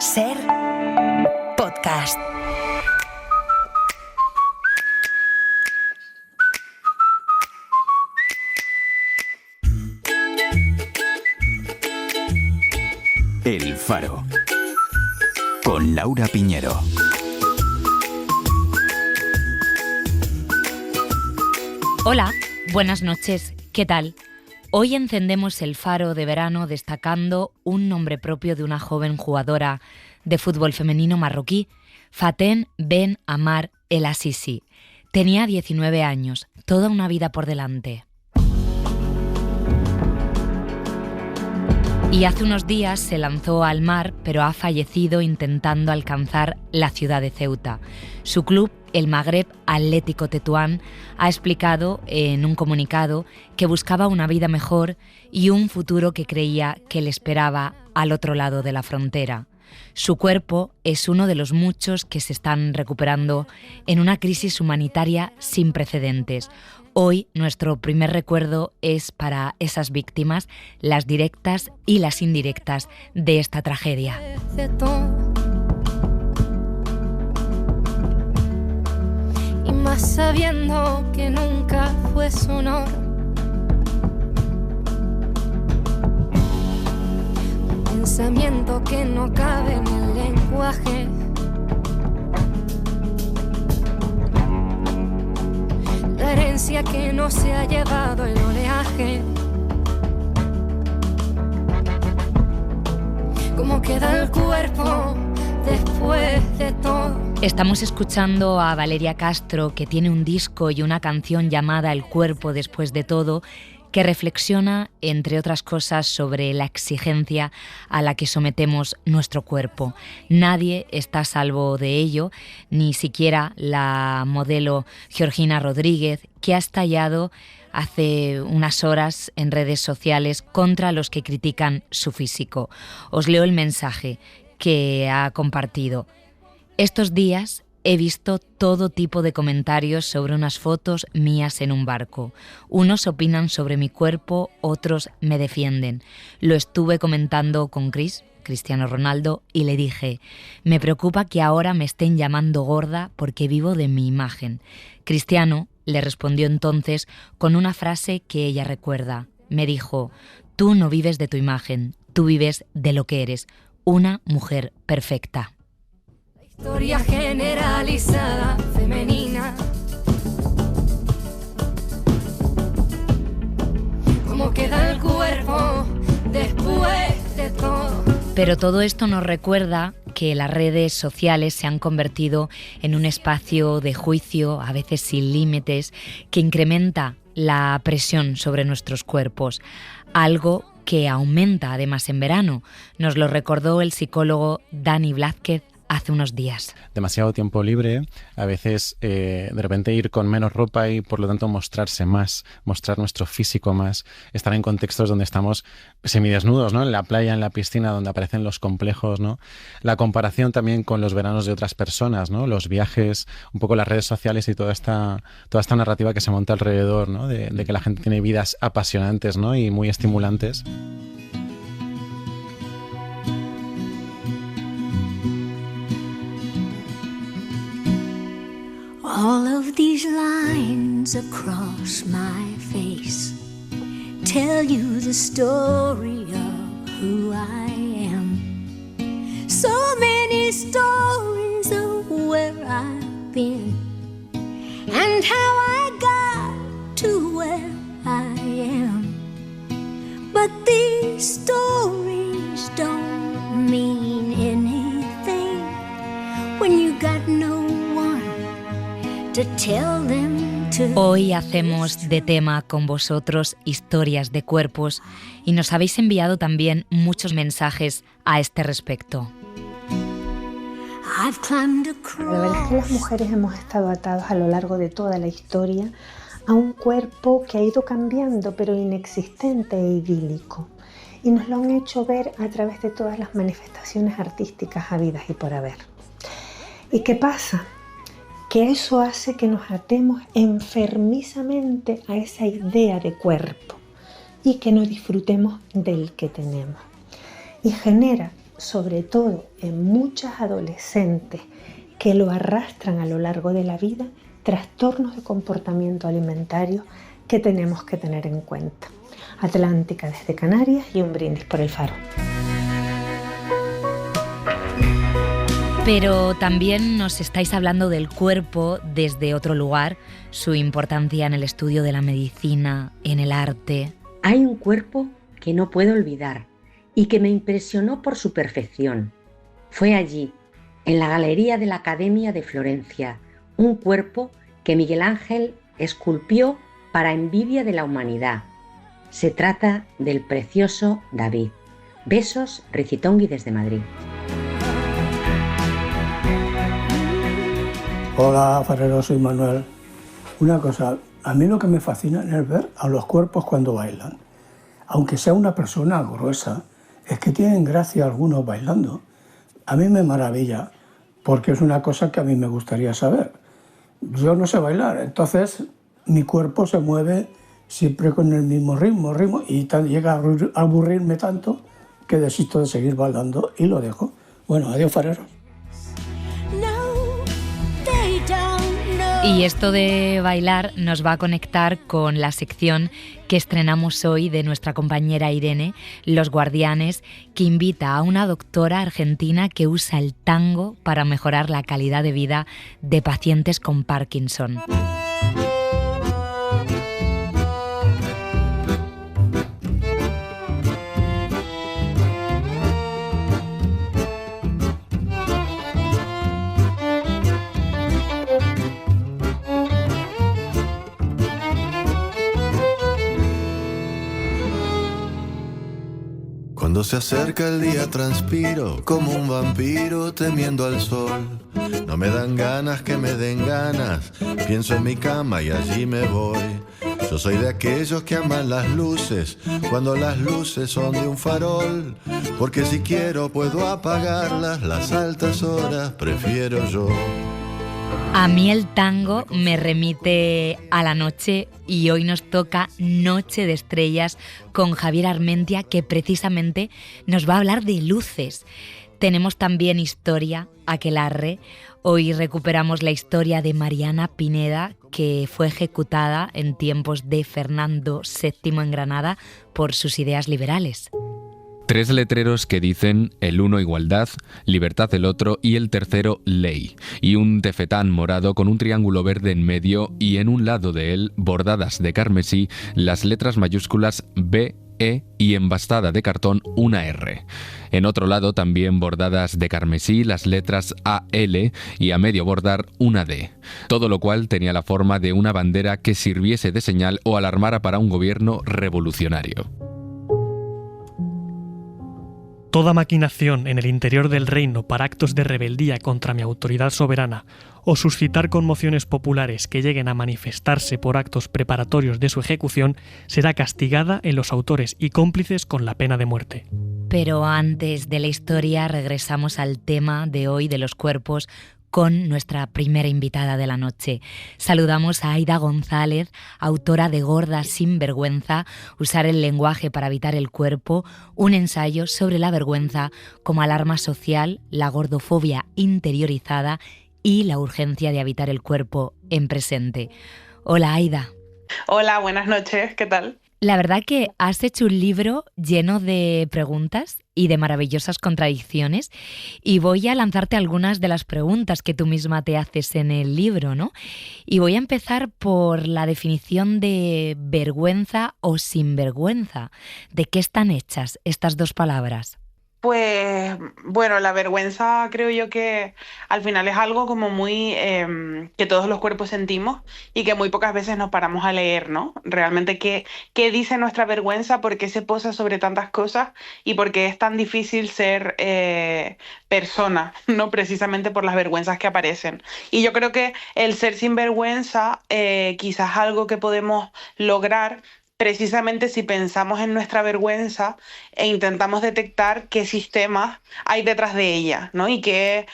Ser podcast. El Faro, con Laura Piñero. Hola, buenas noches, ¿qué tal? Hoy encendemos el faro de verano destacando un nombre propio de una joven jugadora de fútbol femenino marroquí, Faten Ben Amar El Azizi. Tenía 19 años, toda una vida por delante. Y hace unos días se lanzó al mar, pero ha fallecido intentando alcanzar la ciudad de Ceuta. Su club, el Magreb Atlético Tetuán, ha explicado en un comunicado que buscaba una vida mejor y un futuro que creía que le esperaba al otro lado de la frontera. Su cuerpo es uno de los muchos que se están recuperando en una crisis humanitaria sin precedentes. Hoy nuestro primer recuerdo es para esas víctimas, las directas y las indirectas de esta tragedia. Y más sabiendo que nunca fue su honor. Un pensamiento que no cabe en el lenguaje. La herencia que no se ha llevado el oleaje. ¿Cómo queda el cuerpo después de todo? Estamos escuchando a Valeria Castro, que tiene un disco y una canción llamada El cuerpo después de todo, que reflexiona, entre otras cosas, sobre la exigencia a la que sometemos nuestro cuerpo. Nadie está a salvo de ello, ni siquiera la modelo Georgina Rodríguez, que ha estallado hace unas horas en redes sociales contra los que critican su físico. Os leo el mensaje que ha compartido. Estos días he visto todo tipo de comentarios sobre unas fotos mías en un barco. Unos opinan sobre mi cuerpo, otros me defienden. Lo estuve comentando con Cristiano Ronaldo, y le dije, me preocupa que ahora me estén llamando gorda porque vivo de mi imagen. Cristiano le respondió entonces con una frase que ella recuerda. Me dijo, tú no vives de tu imagen, tú vives de lo que eres, una mujer perfecta. Historia generalizada femenina. ¿Cómo queda el cuerpo después de todo? Pero todo esto nos recuerda que las redes sociales se han convertido en un espacio de juicio, a veces sin límites, que incrementa la presión sobre nuestros cuerpos, algo que aumenta además en verano. Nos lo recordó el psicólogo Dani Blázquez hace unos días. Demasiado tiempo libre, a veces de repente ir con menos ropa y por lo tanto mostrarse más, mostrar nuestro físico más, estar en contextos donde estamos semidesnudos, ¿no? En la playa, en la piscina, donde aparecen los complejos, ¿no? La comparación también con los veranos de otras personas, ¿no? Los viajes, un poco las redes sociales y toda esta narrativa que se monta alrededor, ¿no? De que la gente tiene vidas apasionantes, ¿no? Y muy estimulantes. All of these lines across my face tell you the story of who I am. So many stories of where I've been and how I got to where I am. But these stories don't mean anything when you got no to tell them to. Hoy hacemos de tema con vosotros historias de cuerpos y nos habéis enviado también muchos mensajes a este respecto. La verdad es que las mujeres hemos estado atadas a lo largo de toda la historia a un cuerpo que ha ido cambiando, pero inexistente e idílico. Y nos lo han hecho ver a través de todas las manifestaciones artísticas habidas y por haber. ¿Y qué pasa? Que eso hace que nos atemos enfermizamente a esa idea de cuerpo y que no disfrutemos del que tenemos. Y genera sobre todo en muchas adolescentes que lo arrastran a lo largo de la vida, trastornos de comportamiento alimentario que tenemos que tener en cuenta. Atlántica desde Canarias y un brindis por el Faro. Pero también nos estáis hablando del cuerpo desde otro lugar, su importancia en el estudio de la medicina, en el arte. Hay un cuerpo que no puedo olvidar y que me impresionó por su perfección. Fue allí, en la Galería de la Academia de Florencia, un cuerpo que Miguel Ángel esculpió para envidia de la humanidad. Se trata del precioso David. Besos, Ricitongui desde Madrid. Hola, Ferrero, soy Manuel. Una cosa, a mí lo que me fascina es ver a los cuerpos cuando bailan. Aunque sea una persona gruesa, es que tienen gracia algunos bailando. A mí me maravilla, porque es una cosa que a mí me gustaría saber. Yo no sé bailar, entonces mi cuerpo se mueve siempre con el mismo ritmo, y llega a aburrirme tanto que desisto de seguir bailando y lo dejo. Bueno, adiós, Ferrero. Y esto de bailar nos va a conectar con la sección que estrenamos hoy de nuestra compañera Irene, Los Guardianes, que invita a una doctora argentina que usa el tango para mejorar la calidad de vida de pacientes con Parkinson. Cuando se acerca el día transpiro como un vampiro temiendo al sol. No me dan ganas que me den ganas, pienso en mi cama y allí me voy. Yo soy de aquellos que aman las luces cuando las luces son de un farol, porque si quiero puedo apagarlas, las altas horas prefiero yo. A mí el tango me remite a la noche y hoy nos toca Noche de Estrellas con Javier Armentia, que precisamente nos va a hablar de luces. Tenemos también historia, aquelarre. Hoy recuperamos la historia de Mariana Pineda, que fue ejecutada en tiempos de Fernando VII en Granada por sus ideas liberales. 3 letreros que dicen el uno igualdad, libertad el otro y el tercero ley. Y un tefetán morado con un triángulo verde en medio y en un lado de él, bordadas de carmesí, las letras mayúsculas B, E y embastada de cartón una R. En otro lado también bordadas de carmesí las letras AL y a medio bordar una D. Todo lo cual tenía la forma de una bandera que sirviese de señal o alarmara para un gobierno revolucionario. Toda maquinación en el interior del reino para actos de rebeldía contra mi autoridad soberana o suscitar conmociones populares que lleguen a manifestarse por actos preparatorios de su ejecución será castigada en los autores y cómplices con la pena de muerte. Pero antes de la historia regresamos al tema de hoy de los cuerpos con nuestra primera invitada de la noche. Saludamos a Aida González, autora de Gorda sin vergüenza, usar el lenguaje para habitar el cuerpo, un ensayo sobre la vergüenza como alarma social, la gordofobia interiorizada y la urgencia de habitar el cuerpo en presente. Hola, Aida. Hola, buenas noches, ¿qué tal? La verdad que has hecho un libro lleno de preguntas y de maravillosas contradicciones y voy a lanzarte algunas de las preguntas que tú misma te haces en el libro, ¿no? Y voy a empezar por la definición de vergüenza o sinvergüenza. ¿De qué están hechas estas dos palabras? Pues bueno, la vergüenza creo yo que al final es algo como muy que todos los cuerpos sentimos y que muy pocas veces nos paramos a leer, ¿no? Realmente qué dice nuestra vergüenza, por qué se posa sobre tantas cosas y por qué es tan difícil ser persona, ¿no? Precisamente por las vergüenzas que aparecen. Y yo creo que el ser sin vergüenza quizás algo que podemos lograr precisamente si pensamos en nuestra vergüenza e intentamos detectar qué sistemas hay detrás de ella, ¿no? Y qué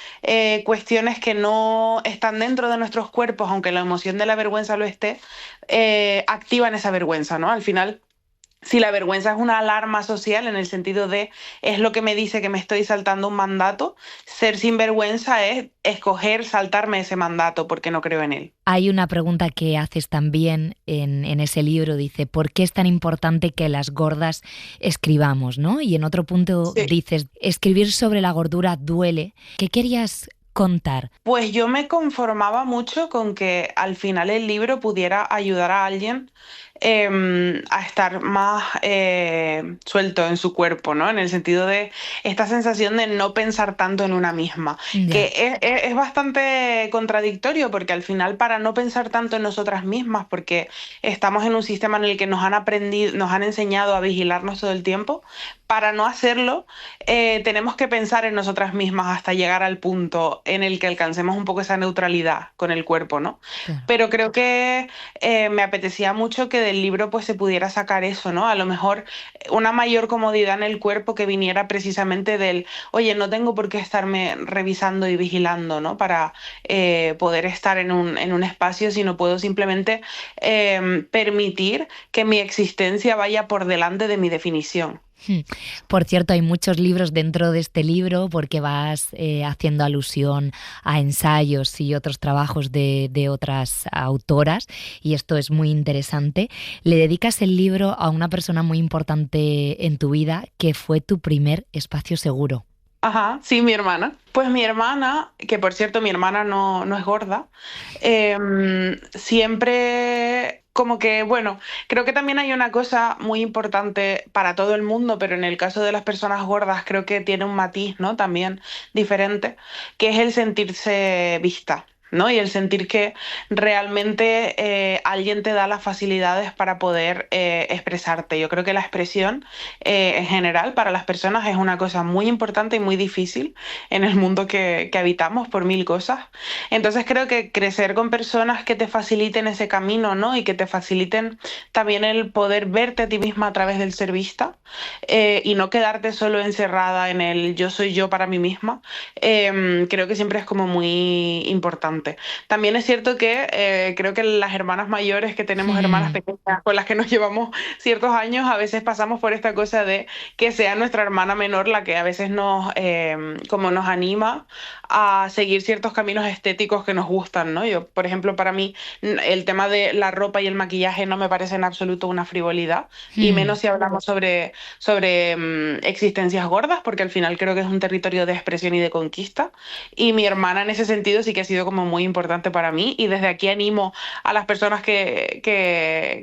cuestiones que no están dentro de nuestros cuerpos, aunque la emoción de la vergüenza lo esté, activan esa vergüenza, ¿no? Al final si la vergüenza es una alarma social en el sentido de es lo que me dice que me estoy saltando un mandato, ser sinvergüenza es escoger saltarme ese mandato porque no creo en él. Hay una pregunta que haces también en ese libro, dice, ¿por qué es tan importante que las gordas escribamos, ¿no? Y en otro punto dices, escribir sobre la gordura duele. ¿Qué querías contar? Pues yo me conformaba mucho con que al final el libro pudiera ayudar a alguien a estar más suelto en su cuerpo, ¿no? En el sentido de esta sensación de no pensar tanto en una misma, que es bastante contradictorio porque al final para no pensar tanto en nosotras mismas, porque estamos en un sistema en el que nos han enseñado a vigilarnos todo el tiempo, para no hacerlo tenemos que pensar en nosotras mismas hasta llegar al punto en el que alcancemos un poco esa neutralidad con el cuerpo, ¿no? Claro. Pero creo que me apetecía mucho que del libro pues se pudiera sacar eso, ¿no? A lo mejor una mayor comodidad en el cuerpo que viniera precisamente del, oye, no tengo por qué estarme revisando y vigilando, ¿no? Para poder estar en un espacio, sino puedo simplemente permitir que mi existencia vaya por delante de mi definición. Por cierto, hay muchos libros dentro de este libro porque vas haciendo alusión a ensayos y otros trabajos de otras autoras y esto es muy interesante. Le dedicas el libro a una persona muy importante en tu vida que fue tu primer espacio seguro. Ajá, sí, mi hermana. Pues mi hermana, que por cierto mi hermana no es gorda, siempre como que, bueno, creo que también hay una cosa muy importante para todo el mundo, pero en el caso de las personas gordas creo que tiene un matiz, ¿no? También diferente, que es el sentirse vista, ¿no? Y el sentir que realmente alguien te da las facilidades para poder expresarte. Yo creo que la expresión en general para las personas es una cosa muy importante y muy difícil en el mundo que habitamos por mil cosas. Entonces creo que crecer con personas que te faciliten ese camino, ¿no? Y que te faciliten también el poder verte a ti misma a través del ser vista y no quedarte solo encerrada en el yo soy yo para mí misma, creo que siempre es como muy importante. También es cierto que creo que las hermanas mayores que tenemos hermanas pequeñas con las que nos llevamos ciertos años, a veces pasamos por esta cosa de que sea nuestra hermana menor la que a veces como nos anima a seguir ciertos caminos estéticos que nos gustan, ¿no? Yo, por ejemplo, para mí el tema de la ropa y el maquillaje no me parece en absoluto una frivolidad, y menos si hablamos sobre existencias gordas, porque al final creo que es un territorio de expresión y de conquista, y mi hermana en ese sentido sí que ha sido como muy importante para mí, y desde aquí animo a las personas que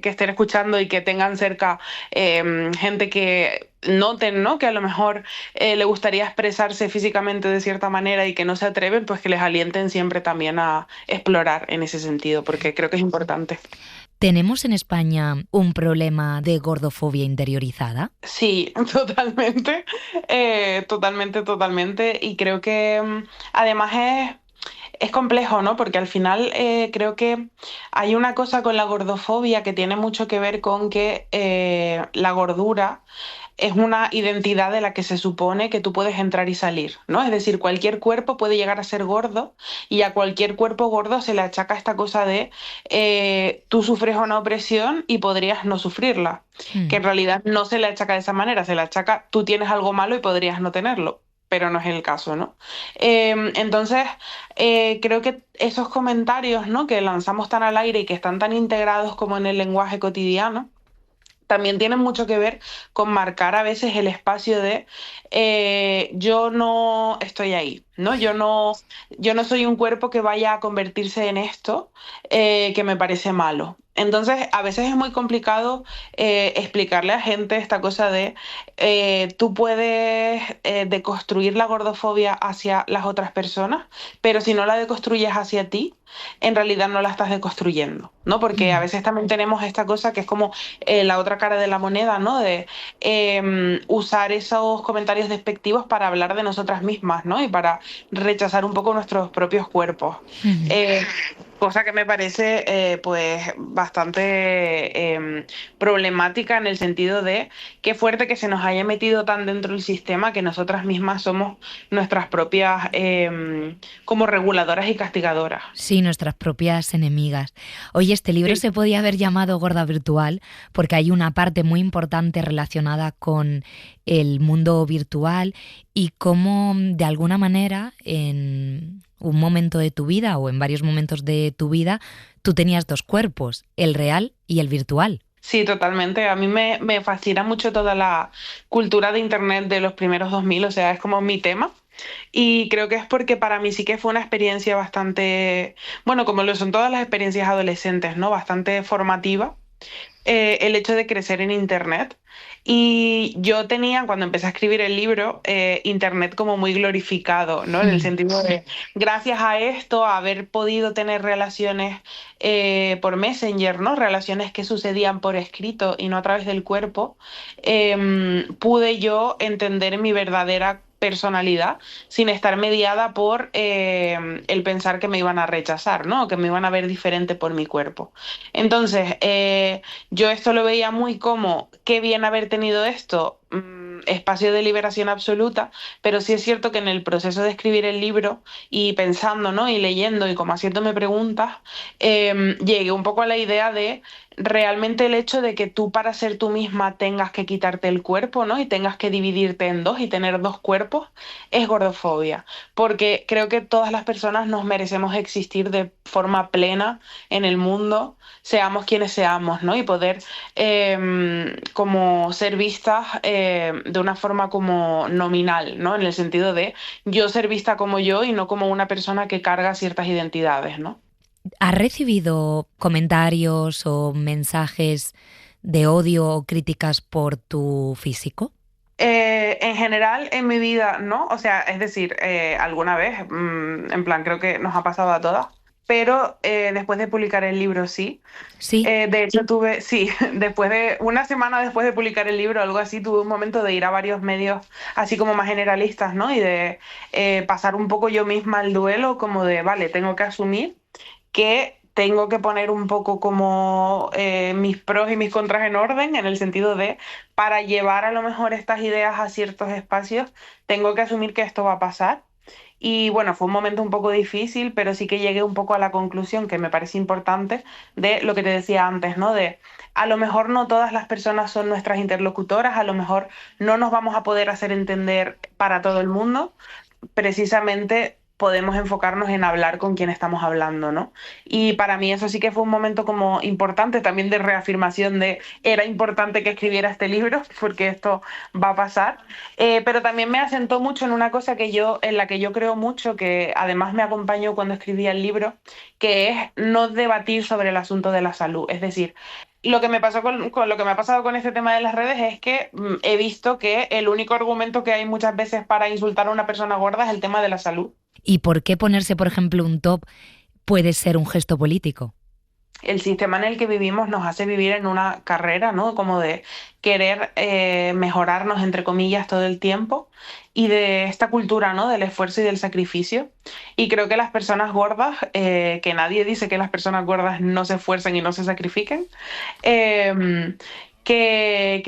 estén escuchando y que tengan cerca gente que noten, ¿no? Que a lo mejor le gustaría expresarse físicamente de cierta manera y que no se atreven, pues que les alienten siempre también a explorar en ese sentido, porque creo que es importante. ¿Tenemos en España un problema de gordofobia interiorizada? Sí, totalmente, totalmente, y creo que además es complejo, ¿no? Porque al final creo que hay una cosa con la gordofobia que tiene mucho que ver con que la gordura es una identidad de la que se supone que tú puedes entrar y salir, ¿no? Es decir, cualquier cuerpo puede llegar a ser gordo y a cualquier cuerpo gordo se le achaca esta cosa de tú sufres una opresión y podrías no sufrirla, que en realidad no se le achaca de esa manera, se le achaca tú tienes algo malo y podrías no tenerlo, pero no es el caso, ¿no? Entonces, creo que esos comentarios, ¿no? que lanzamos tan al aire y que están tan integrados como en el lenguaje cotidiano, también tienen mucho que ver con marcar a veces el espacio de yo no estoy ahí, ¿no? Yo no soy un cuerpo que vaya a convertirse en esto que me parece malo. Entonces, a veces es muy complicado explicarle a gente esta cosa de tú puedes deconstruir la gordofobia hacia las otras personas, pero si no la deconstruyes hacia ti, en realidad no la estás deconstruyendo, ¿no? Porque a veces también tenemos esta cosa que es como la otra cara de la moneda, ¿no? De usar esos comentarios despectivos para hablar de nosotras mismas, ¿no? Y para rechazar un poco nuestros propios cuerpos. Cosa que me parece pues bastante problemática en el sentido de qué fuerte que se nos haya metido tan dentro del sistema que nosotras mismas somos nuestras propias como reguladoras y castigadoras. Sí, nuestras propias enemigas. Oye, este libro se podía haber llamado Gorda Virtual porque hay una parte muy importante relacionada con el mundo virtual y cómo de alguna manera en un momento de tu vida o en varios momentos de tu vida tú tenías dos cuerpos, el real y el virtual. Sí, totalmente. A mí me fascina mucho toda la cultura de Internet de los primeros 2000, o sea, es como mi tema. Y creo que es porque para mí sí que fue una experiencia bastante, bueno, como lo son todas las experiencias adolescentes, ¿no? Bastante formativa. El hecho de crecer en Internet. Y yo tenía, cuando empecé a escribir el libro, Internet como muy glorificado, ¿no? En el sentido de, gracias a esto, a haber podido tener relaciones por Messenger, ¿no? Relaciones que sucedían por escrito y no a través del cuerpo, pude yo entender mi verdadera personalidad sin estar mediada por el pensar que me iban a rechazar, ¿no? Que me iban a ver diferente por mi cuerpo. Entonces, yo esto lo veía muy como, qué bien haber tenido esto, espacio de liberación absoluta, pero sí es cierto que en el proceso de escribir el libro y pensando, ¿no? Y leyendo y como haciéndome preguntas, llegué un poco a la idea de realmente el hecho de que tú para ser tú misma tengas que quitarte el cuerpo, ¿no? Y tengas que dividirte en dos y tener dos cuerpos, es gordofobia. Porque creo que todas las personas nos merecemos existir de forma plena en el mundo, seamos quienes seamos, ¿no? Y poder como ser vistas de una forma como nominal, ¿no? En el sentido de yo ser vista como yo y no como una persona que carga ciertas identidades, ¿no? ¿Has recibido comentarios o mensajes de odio o críticas por tu físico? En general, en mi vida, ¿no? O sea, es decir, alguna vez, en plan, creo que nos ha pasado a todas, pero después de publicar el libro, sí. Sí. De hecho, una semana después de publicar el libro, algo así, tuve un momento de ir a varios medios, así como más generalistas, ¿no? Y de pasar un poco yo misma el duelo, como de, vale, tengo que asumir que tengo que poner un poco como mis pros y mis contras en orden, en el sentido de, para llevar a lo mejor estas ideas a ciertos espacios, tengo que asumir que esto va a pasar. Y bueno, fue un momento un poco difícil, pero sí que llegué un poco a la conclusión que me parece importante de lo que te decía antes, ¿no? De a lo mejor no todas las personas son nuestras interlocutoras, a lo mejor no nos vamos a poder hacer entender para todo el mundo, precisamente podemos enfocarnos en hablar con quien estamos hablando, ¿no? Y para mí eso sí que fue un momento como importante, también de reafirmación de era importante que escribiera este libro, porque esto va a pasar, pero también me asentó mucho en una cosa en la que yo creo mucho, que además me acompañó cuando escribía el libro, que es no debatir sobre el asunto de la salud. Es decir, lo que me pasó con lo que me ha pasado con este tema de las redes es que he visto que el único argumento que hay muchas veces para insultar a una persona gorda es el tema de la salud. ¿Y por qué ponerse, por ejemplo, un top puede ser un gesto político? El sistema en el que vivimos nos hace vivir en una carrera, ¿no? Como de querer mejorarnos, entre comillas, todo el tiempo, y de esta cultura, ¿no? Del esfuerzo y del sacrificio. Y creo que las personas gordas, que nadie dice que las personas gordas no se esfuercen y no se sacrifiquen, que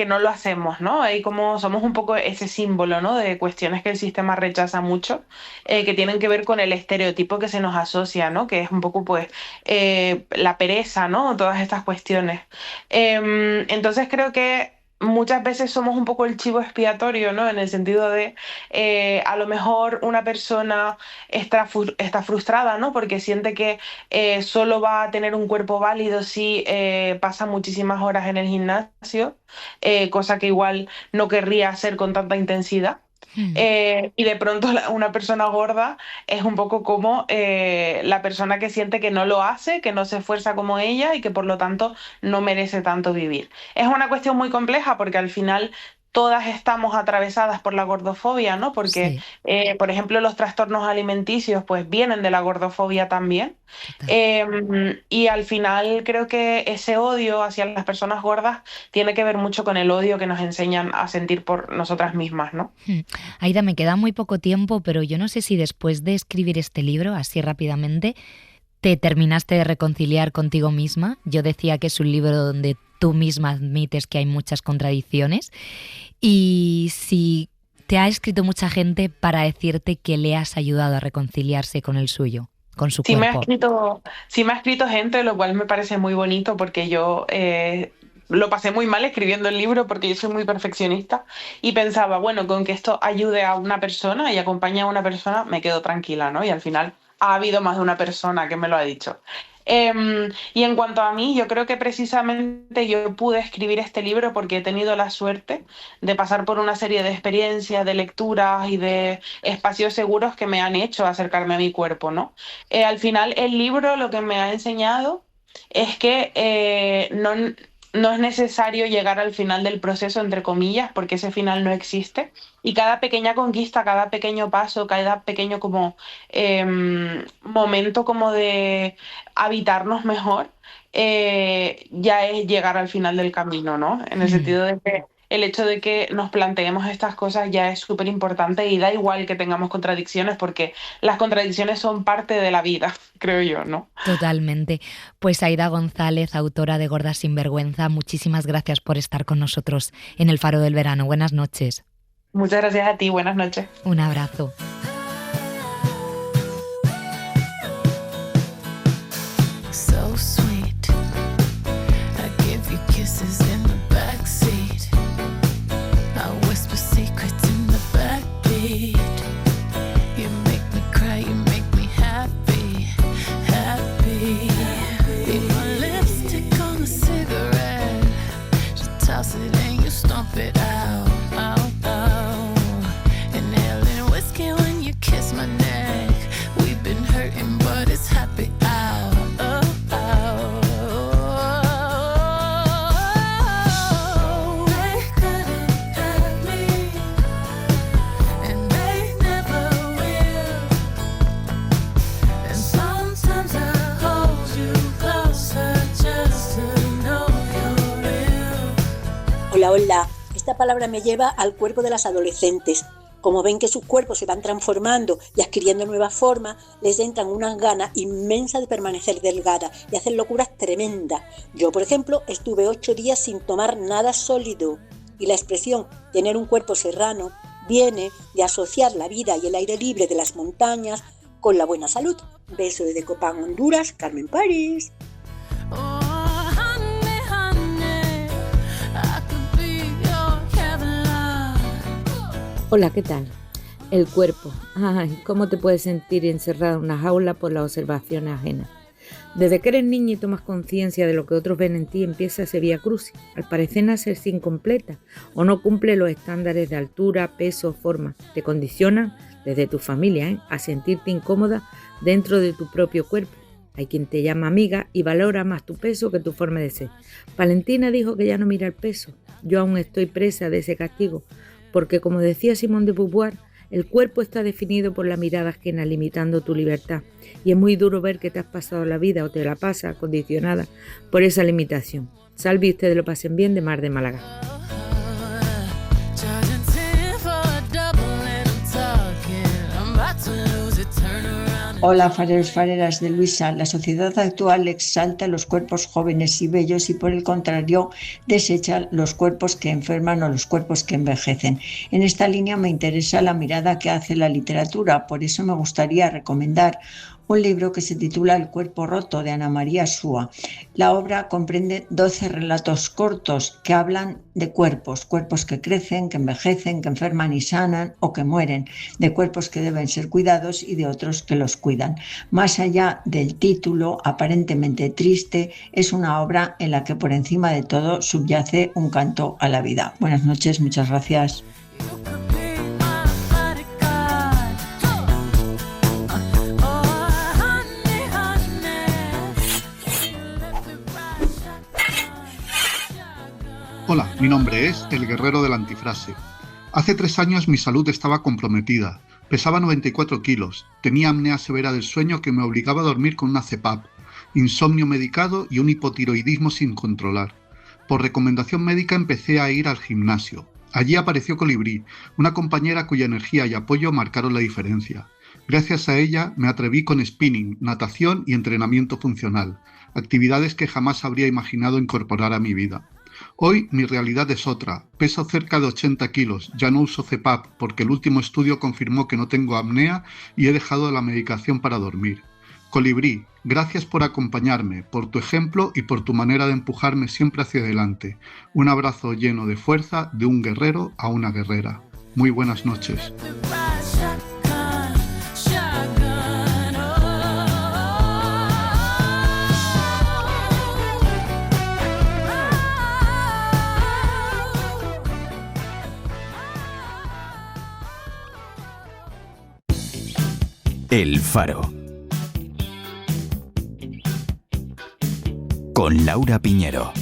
no lo hacemos, ¿no? Ahí como somos un poco ese símbolo, ¿no? De cuestiones que el sistema rechaza mucho, que tienen que ver con el estereotipo que se nos asocia, ¿no? Que es un poco, pues, la pereza, ¿no? Todas estas cuestiones. Entonces creo que muchas veces somos un poco el chivo expiatorio, ¿no? En el sentido de, a lo mejor una persona está frustrada, ¿no? Porque siente que solo va a tener un cuerpo válido si pasa muchísimas horas en el gimnasio, cosa que igual no querría hacer con tanta intensidad. Y de pronto una persona gorda es un poco como la persona que siente que no lo hace, que no se esfuerza como ella y que por lo tanto no merece tanto vivir. Es una cuestión muy compleja porque al final todas estamos atravesadas por la gordofobia, ¿no? Porque, por ejemplo, los trastornos alimenticios pues vienen de la gordofobia también. Y al final creo que ese odio hacia las personas gordas tiene que ver mucho con el odio que nos enseñan a sentir por nosotras mismas, ¿no? Aida, me queda muy poco tiempo, pero yo no sé si después de escribir este libro, así rápidamente, ¿Te terminaste de reconciliar contigo misma? Yo decía que es un libro donde tú misma admites que hay muchas contradicciones. Y si te ha escrito mucha gente para decirte que le has ayudado a reconciliarse con el suyo, con su cuerpo. Sí me ha escrito gente, lo cual me parece muy bonito porque yo lo pasé muy mal escribiendo el libro porque yo soy muy perfeccionista y pensaba, bueno, con que esto ayude a una persona y acompañe a una persona, me quedo tranquila, ¿no? Y al final ha habido más de una persona que me lo ha dicho. Y en cuanto a mí, yo creo que precisamente yo pude escribir este libro porque he tenido la suerte de pasar por una serie de experiencias, de lecturas y de espacios seguros que me han hecho acercarme a mi cuerpo, ¿no? Al final, el libro lo que me ha enseñado es que no es necesario llegar al final del proceso, entre comillas, porque ese final no existe. Y cada pequeña conquista, cada pequeño paso, cada pequeño como momento como de habitarnos mejor, ya es llegar al final del camino, ¿no? En el sentido de que el hecho de que nos planteemos estas cosas ya es súper importante y da igual que tengamos contradicciones porque las contradicciones son parte de la vida, creo yo, ¿no? Totalmente. Pues Aida González, autora de Gorda sin vergüenza, muchísimas gracias por estar con nosotros en El Faro del Verano. Buenas noches. Muchas gracias a ti, buenas noches. Un abrazo. Hola, esta palabra me lleva al cuerpo de las adolescentes. Como ven que sus cuerpos se van transformando y adquiriendo nuevas formas, les entran unas ganas inmensas de permanecer delgadas y hacer locuras tremendas. Yo, por ejemplo, estuve 8 días sin tomar nada sólido. Y la expresión tener un cuerpo serrano viene de asociar la vida y el aire libre de las montañas con la buena salud. Beso desde Copán, Honduras, Carmen París. Hola, ¿qué tal? El cuerpo. Ay, ¿cómo te puedes sentir encerrado en una jaula por las observaciones ajenas? Desde que eres niña y tomas conciencia de lo que otros ven en ti, empieza ese vía crucis. Al parecer nacerse incompleta o no cumple los estándares de altura, peso, forma. Te condicionan desde tu familia a sentirte incómoda dentro de tu propio cuerpo. Hay quien te llama amiga y valora más tu peso que tu forma de ser. Valentina dijo que ya no mira el peso. Yo aún estoy presa de ese castigo. Porque, como decía Simone de Beauvoir, el cuerpo está definido por la mirada ajena, limitando tu libertad. Y es muy duro ver que te has pasado la vida o te la pasas condicionada por esa limitación. Salve y ustedes lo pasen bien, de Mar de Málaga. Hola, fareros, fareras de Luisa. La sociedad actual exalta los cuerpos jóvenes y bellos y, por el contrario, desecha los cuerpos que enferman o los cuerpos que envejecen. En esta línea me interesa la mirada que hace la literatura. Por eso me gustaría recomendar un libro que se titula El cuerpo roto, de Ana María Súa. La obra comprende 12 relatos cortos que hablan de cuerpos que crecen, que envejecen, que enferman y sanan o que mueren, de cuerpos que deben ser cuidados y de otros que los cuidan. Más allá del título aparentemente triste, es una obra en la que por encima de todo subyace un canto a la vida. Buenas noches, muchas gracias. Hola, mi nombre es El Guerrero de la Antifrase. Hace 3 años mi salud estaba comprometida. Pesaba 94 kilos, tenía apnea severa del sueño que me obligaba a dormir con una CPAP, insomnio medicado y un hipotiroidismo sin controlar. Por recomendación médica empecé a ir al gimnasio. Allí apareció Colibrí, una compañera cuya energía y apoyo marcaron la diferencia. Gracias a ella me atreví con spinning, natación y entrenamiento funcional, actividades que jamás habría imaginado incorporar a mi vida. Hoy mi realidad es otra, peso cerca de 80 kilos, ya no uso CPAP porque el último estudio confirmó que no tengo apnea y he dejado la medicación para dormir. Colibrí, gracias por acompañarme, por tu ejemplo y por tu manera de empujarme siempre hacia adelante. Un abrazo lleno de fuerza de un guerrero a una guerrera. Muy buenas noches. El Faro. Con Laura Piñero.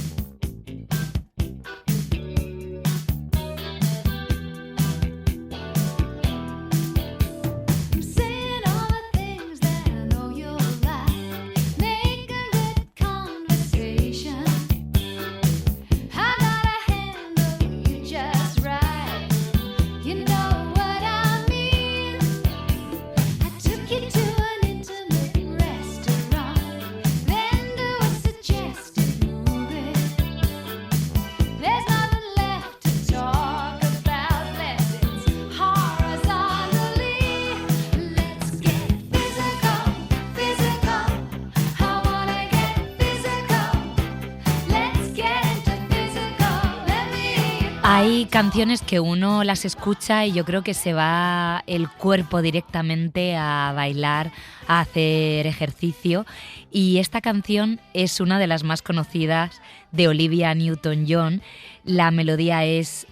Hay canciones que uno las escucha y yo creo que se va el cuerpo directamente a bailar, a hacer ejercicio. Y esta canción es una de las más conocidas de Olivia Newton-John. La melodía es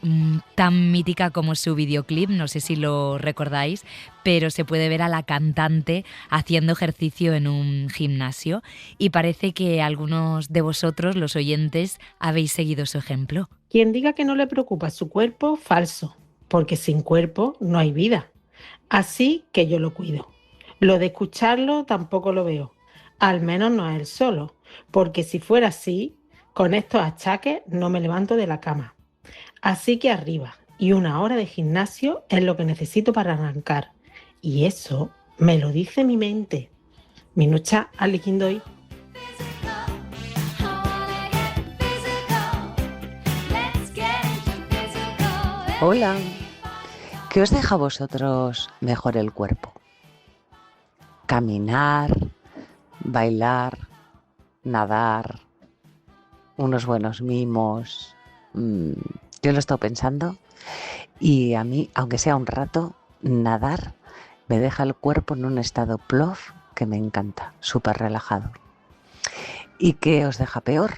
tan mítica como su videoclip, no sé si lo recordáis, pero se puede ver a la cantante haciendo ejercicio en un gimnasio y parece que algunos de vosotros, los oyentes, habéis seguido su ejemplo. Quien diga que no le preocupa su cuerpo, falso, porque sin cuerpo no hay vida. Así que yo lo cuido. Lo de escucharlo tampoco lo veo, al menos no a él solo, porque si fuera así, con estos achaques no me levanto de la cama. Así que arriba, y 1 hora de gimnasio es lo que necesito para arrancar. Y eso me lo dice mi mente. Minucha alikindoy. Hola, ¿qué os deja a vosotros mejor el cuerpo? Caminar, bailar, nadar, unos buenos mimos. Yo lo he estado pensando y a mí, aunque sea un rato, nadar me deja el cuerpo en un estado plof que me encanta, súper relajado. ¿Y qué os deja peor?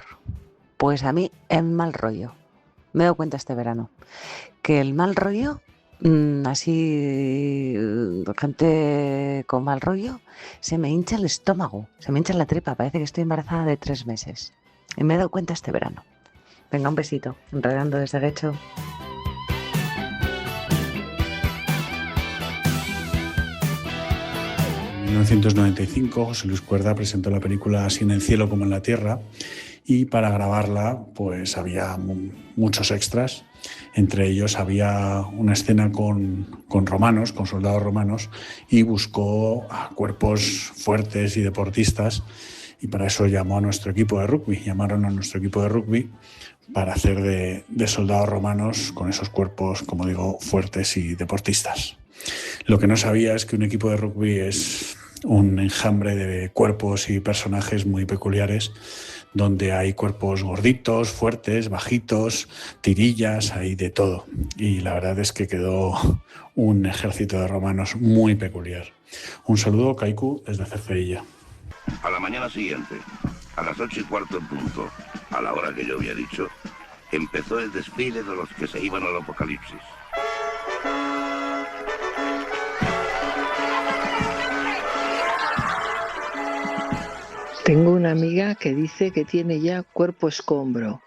Pues a mí el mal rollo. Me he dado cuenta este verano que el mal rollo, así gente con mal rollo, se me hincha el estómago, se me hincha la tripa, parece que estoy embarazada de 3 meses. Y me he dado cuenta este verano. Venga, un besito, enredando desde Guecho. En 1995, José Luis Cuerda presentó la película Así en el cielo como en la tierra y para grabarla pues había muchos extras. Entre ellos había una escena con romanos, con soldados romanos, y buscó a cuerpos fuertes y deportistas y para eso llamó a nuestro equipo de rugby. Llamaron a nuestro equipo de rugby para hacer de soldados romanos con esos cuerpos, como digo, fuertes y deportistas. Lo que no sabía es que un equipo de rugby es un enjambre de cuerpos y personajes muy peculiares, donde hay cuerpos gorditos, fuertes, bajitos, tirillas, hay de todo. Y la verdad es que quedó un ejército de romanos muy peculiar. Un saludo, Kaiku, desde Cercedilla. A la mañana siguiente, a las 8:15 en punto, a la hora que yo había dicho, empezó el desfile de los que se iban al apocalipsis. Tengo una amiga que dice que tiene ya cuerpo escombro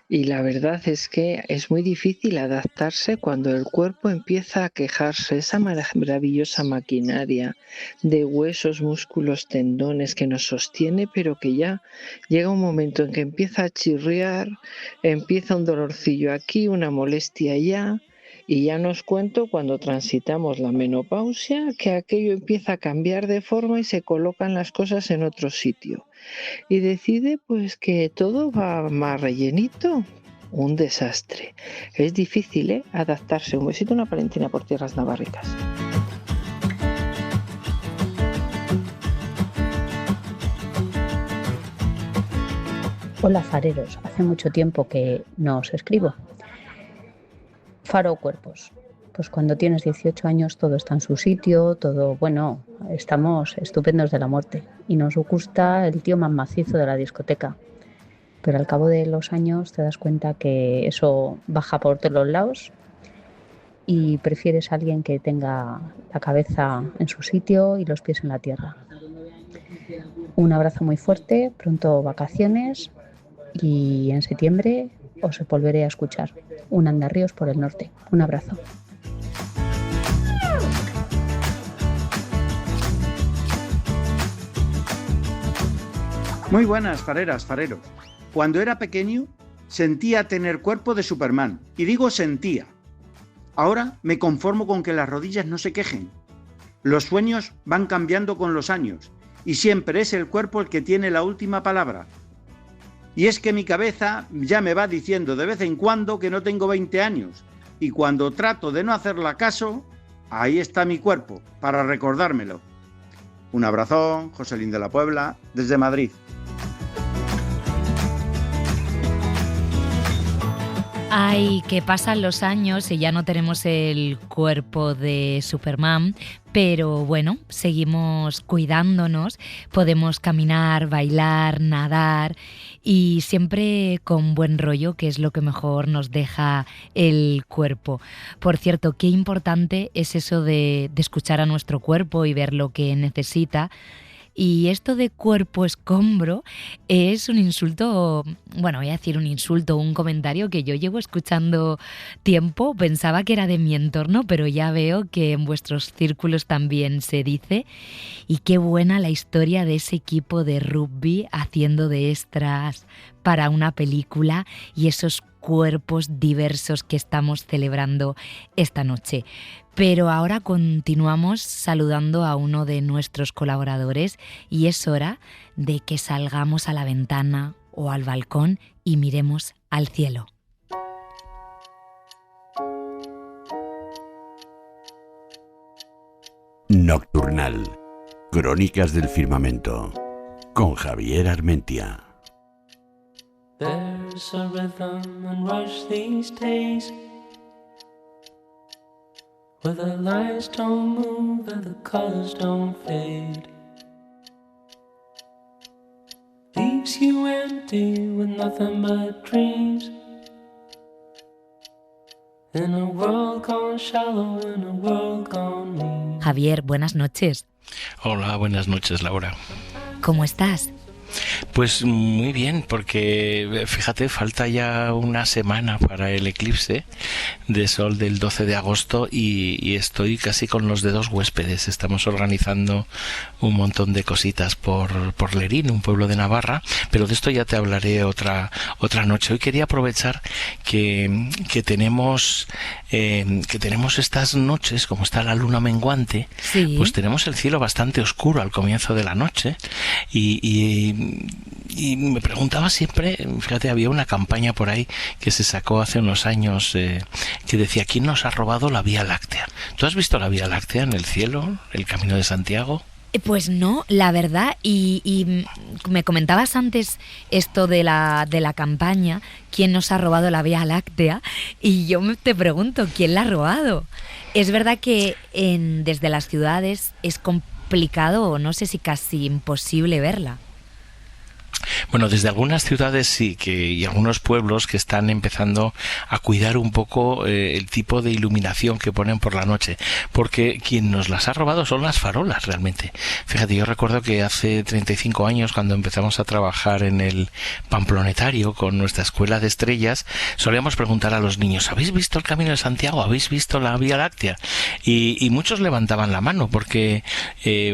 y la verdad es que es muy difícil adaptarse cuando el cuerpo empieza a quejarse, esa maravillosa maquinaria de huesos, músculos, tendones que nos sostiene, pero que ya llega un momento en que empieza a chirriar, empieza un dolorcillo aquí, una molestia allá Y ya nos cuento cuando transitamos la menopausia que aquello empieza a cambiar de forma y se colocan las cosas en otro sitio. Y decide pues que todo va más rellenito. Un desastre. Es difícil, adaptarse. Un besito, una Valentina por tierras navarricas. Hola fareros, hace mucho tiempo que no os escribo. Faro o cuerpos. Pues cuando tienes 18 años todo está en su sitio, todo, bueno, estamos estupendos de la muerte y nos gusta el tío más macizo de la discoteca. Pero al cabo de los años te das cuenta que eso baja por todos los lados y prefieres a alguien que tenga la cabeza en su sitio y los pies en la tierra. Un abrazo muy fuerte, pronto vacaciones y en septiembre os volveré a escuchar. Un Andarríos por el norte. Un abrazo. Muy buenas, fareras, fareros. Cuando era pequeño sentía tener cuerpo de Superman. Y digo sentía. Ahora me conformo con que las rodillas no se quejen. Los sueños van cambiando con los años y siempre es el cuerpo el que tiene la última palabra. Y es que mi cabeza ya me va diciendo de vez en cuando que no tengo 20 años y cuando trato de no hacerla caso, ahí está mi cuerpo para recordármelo. Un abrazón, Joselín de la Puebla, desde Madrid. Ay, que pasan los años y ya no tenemos el cuerpo de Superman, pero bueno, seguimos cuidándonos, podemos caminar, bailar, nadar y siempre con buen rollo, que es lo que mejor nos deja el cuerpo. Por cierto, qué importante es eso de escuchar a nuestro cuerpo y ver lo que necesita. Y esto de cuerpo escombro es un insulto, bueno, voy a decir un insulto, un comentario que yo llevo escuchando tiempo. Pensaba que era de mi entorno, pero ya veo que en vuestros círculos también se dice. Y qué buena la historia de ese equipo de rugby haciendo de extras para una película y esos cuerpos diversos que estamos celebrando esta noche. Pero ahora continuamos saludando a uno de nuestros colaboradores y es hora de que salgamos a la ventana o al balcón y miremos al cielo. Nocturnal. Crónicas del firmamento. Con Javier Armentia. There's a rhythm and rush these days where the lines don't move and the colors don't fade. Leaves you empty with nothing but dreams. In a world gone shallow, in a world gone mean. Javier, buenas noches. Hola, buenas noches, Laura. ¿Cómo estás? Pues muy bien, porque fíjate, falta ya una semana para el eclipse de sol del 12 de agosto y estoy casi con los dedos huéspedes. Estamos organizando un montón de cositas por Lerín, un pueblo de Navarra, pero de esto ya te hablaré otra noche. Hoy quería aprovechar que tenemos estas noches, como está la luna menguante, sí. Pues tenemos el cielo bastante oscuro al comienzo de la noche y me preguntaba siempre, fíjate, había una campaña por ahí que se sacó hace unos años que decía, ¿quién nos ha robado la Vía Láctea? ¿Tú has visto la Vía Láctea en el cielo, el Camino de Santiago? Pues no, la verdad, y me comentabas antes esto de la campaña, ¿quién nos ha robado la Vía Láctea? Y yo te pregunto, ¿quién la ha robado? Es verdad que desde las ciudades es complicado, o no sé si casi imposible verla. Bueno, desde algunas ciudades sí, y algunos pueblos que están empezando a cuidar un poco el tipo de iluminación que ponen por la noche, porque quien nos las ha robado son las farolas realmente. Fíjate, yo recuerdo que hace 35 años, cuando empezamos a trabajar en el Pamplonetario con nuestra escuela de estrellas, solíamos preguntar a los niños, ¿habéis visto el Camino de Santiago? ¿Habéis visto la Vía Láctea? Y muchos levantaban la mano porque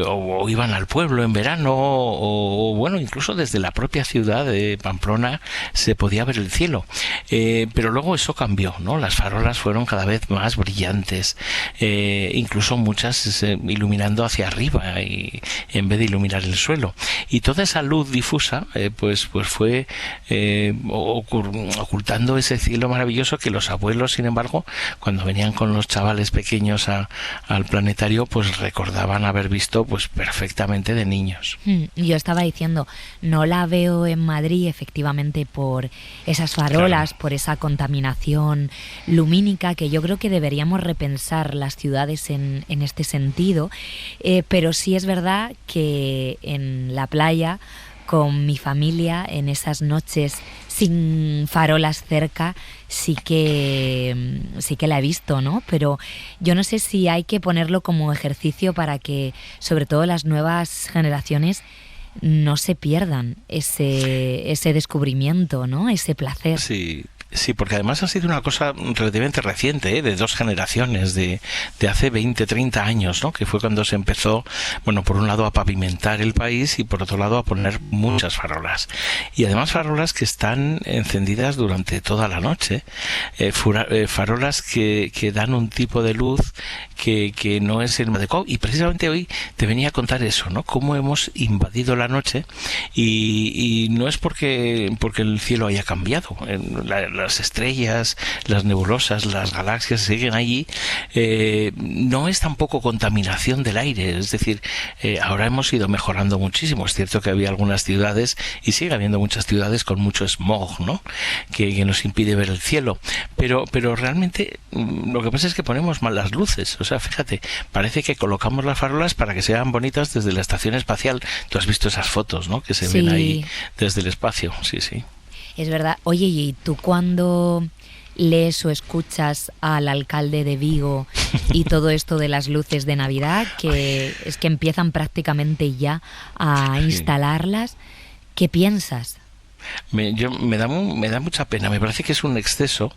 o iban al pueblo en verano o bueno, incluso desde la propia propia ciudad de Pamplona se podía ver el cielo. Pero luego eso cambió, ¿no? Las farolas fueron cada vez más brillantes, incluso muchas iluminando hacia arriba y en vez de iluminar el suelo. Y toda esa luz difusa pues fue ocultando ese cielo maravilloso que los abuelos, sin embargo, cuando venían con los chavales pequeños al planetario, pues recordaban haber visto pues perfectamente de niños. Yo estaba diciendo, no la veo en Madrid efectivamente por esas farolas, claro, por esa contaminación lumínica, que yo creo que deberíamos repensar las ciudades en este sentido, pero sí es verdad que en la playa con mi familia, en esas noches sin farolas cerca, sí que la he visto, ¿no? Pero yo no sé si hay que ponerlo como ejercicio para que, sobre todo las nuevas generaciones, no se pierdan ese descubrimiento, ¿no? Ese placer. Sí, porque además ha sido una cosa relativamente reciente, de 2 generaciones, de hace 20, 30 años, ¿no? Que fue cuando se empezó, bueno, por un lado a pavimentar el país y por otro lado a poner muchas farolas. Y además farolas que están encendidas durante toda la noche, farolas que dan un tipo de luz que no es el adecuado. Y precisamente hoy te venía a contar eso, ¿no? Cómo hemos invadido la noche y no es porque el cielo haya cambiado. Las estrellas, las nebulosas, las galaxias siguen allí. No es tampoco contaminación del aire, es decir, ahora hemos ido mejorando muchísimo. Es cierto que había algunas ciudades y sigue habiendo muchas ciudades con mucho smog, ¿no? Que nos impide ver el cielo, pero realmente lo que pasa es que ponemos mal las luces. O sea, fíjate, parece que colocamos las farolas para que sean bonitas desde la estación espacial. Tú has visto esas fotos, ¿no? Que se ven ahí desde el espacio. Sí. Es verdad. Oye, ¿y tú cuando lees o escuchas al alcalde de Vigo y todo esto de las luces de Navidad, que es que empiezan prácticamente ya a instalarlas, ¿qué piensas? Me da mucha pena, me parece que es un exceso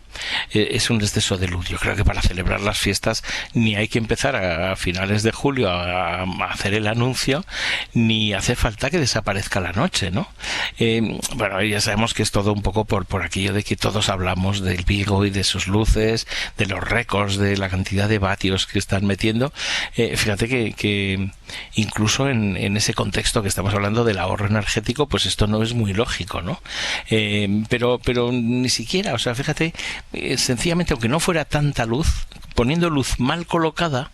de luz. Yo creo que para celebrar las fiestas ni hay que empezar a finales de julio a hacer el anuncio, ni hace falta que desaparezca la noche, ¿no? Bueno, ya sabemos que es todo un poco por aquello de que todos hablamos del Vigo y de sus luces, de los récords, de la cantidad de vatios que están metiendo. Fíjate que incluso en ese contexto que estamos hablando del ahorro energético, pues esto no es muy lógico, ¿no? Pero ni siquiera, o sea, fíjate, sencillamente, aunque no fuera tanta luz, poniendo luz mal colocada,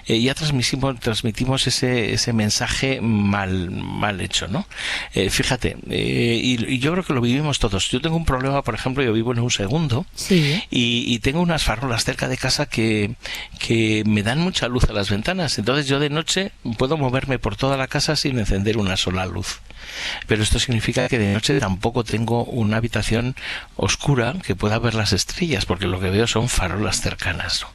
ya transmitimos ese mensaje mal hecho, ¿no? Fíjate, y yo creo que lo vivimos todos. Yo tengo un problema, por ejemplo, yo vivo en un segundo, y tengo unas farolas cerca de casa que me dan mucha luz a las ventanas. Entonces yo de noche puedo moverme por toda la casa sin encender una sola luz. Pero esto significa que de noche tampoco tengo una habitación oscura que pueda ver las estrellas, porque lo que veo son farolas cercanas, ¿no?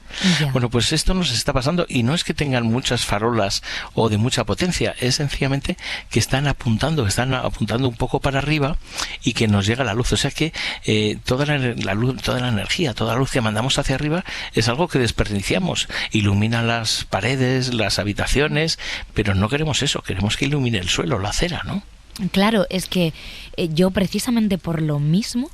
Bueno, pues esto nos está pasando, y no es que tengan muchas farolas o de mucha potencia, es sencillamente que están apuntando un poco para arriba y que nos llega la luz. O sea que toda la luz, toda la energía, toda la luz que mandamos hacia arriba es algo que desperdiciamos. Ilumina las paredes, las habitaciones, pero no queremos eso, queremos que ilumine el suelo, la acera, ¿no? Claro, es que yo precisamente por lo mismo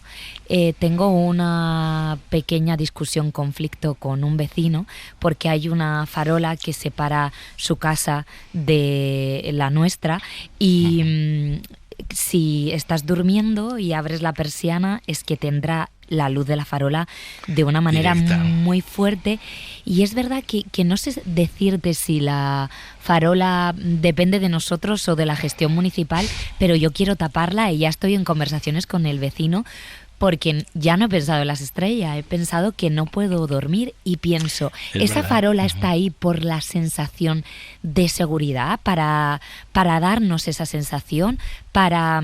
tengo una pequeña discusión, conflicto con un vecino, porque hay una farola que separa su casa de la nuestra y si estás durmiendo y abres la persiana es que tendrá la luz de la farola de una manera muy fuerte, y es verdad que no sé decirte si la farola depende de nosotros o de la gestión municipal, pero yo quiero taparla y ya estoy en conversaciones con el vecino, porque ya no he pensado en las estrellas, he pensado que no puedo dormir y pienso, esa farola está ahí por la sensación de seguridad, para darnos esa sensación, para,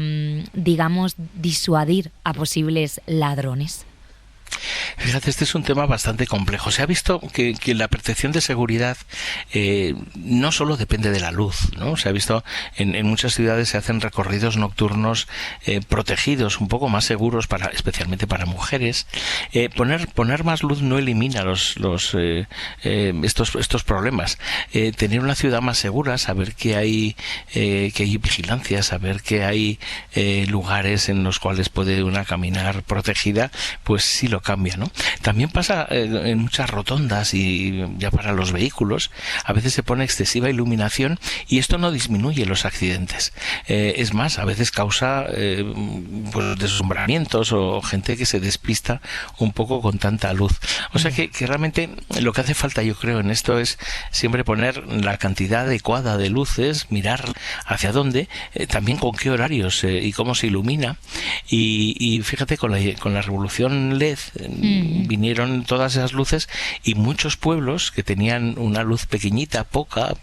digamos, disuadir a posibles ladrones. Fíjate, este es un tema bastante complejo. Se ha visto que la percepción de seguridad no solo depende de la luz, ¿no? Se ha visto en muchas ciudades se hacen recorridos nocturnos protegidos, un poco más seguros, especialmente para mujeres. Poner más luz no elimina estos problemas. Tener una ciudad más segura, saber que hay vigilancia, saber que hay lugares en los cuales puede una caminar protegida, pues sí lo cambia, ¿no? También pasa en muchas rotondas y ya para los vehículos, a veces se pone excesiva iluminación y esto no disminuye los accidentes. Es más, a veces causa pues deslumbramientos o gente que se despista un poco con tanta luz. O sea que realmente lo que hace falta, yo creo, en esto es siempre poner la cantidad adecuada de luces, mirar hacia dónde, también con qué horarios y cómo se ilumina. Y fíjate, con la revolución LED vinieron todas esas luces y muchos pueblos que tenían una luz pequeñita, poca,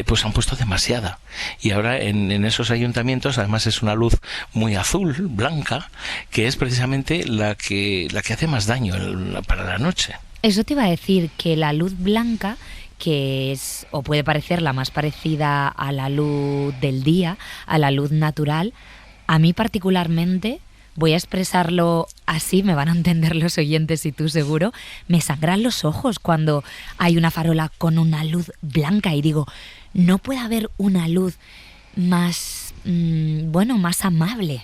pues han puesto demasiada. Y ahora en esos ayuntamientos además es una luz muy azul, blanca, que es precisamente la que hace más daño para la noche. Eso te iba a decir, que la luz blanca, que es o puede parecer la más parecida a la luz del día, a la luz natural, a mí particularmente, voy a expresarlo así, me van a entender los oyentes y tú seguro, me sangran los ojos cuando hay una farola con una luz blanca y digo, no puede haber una luz más, más amable.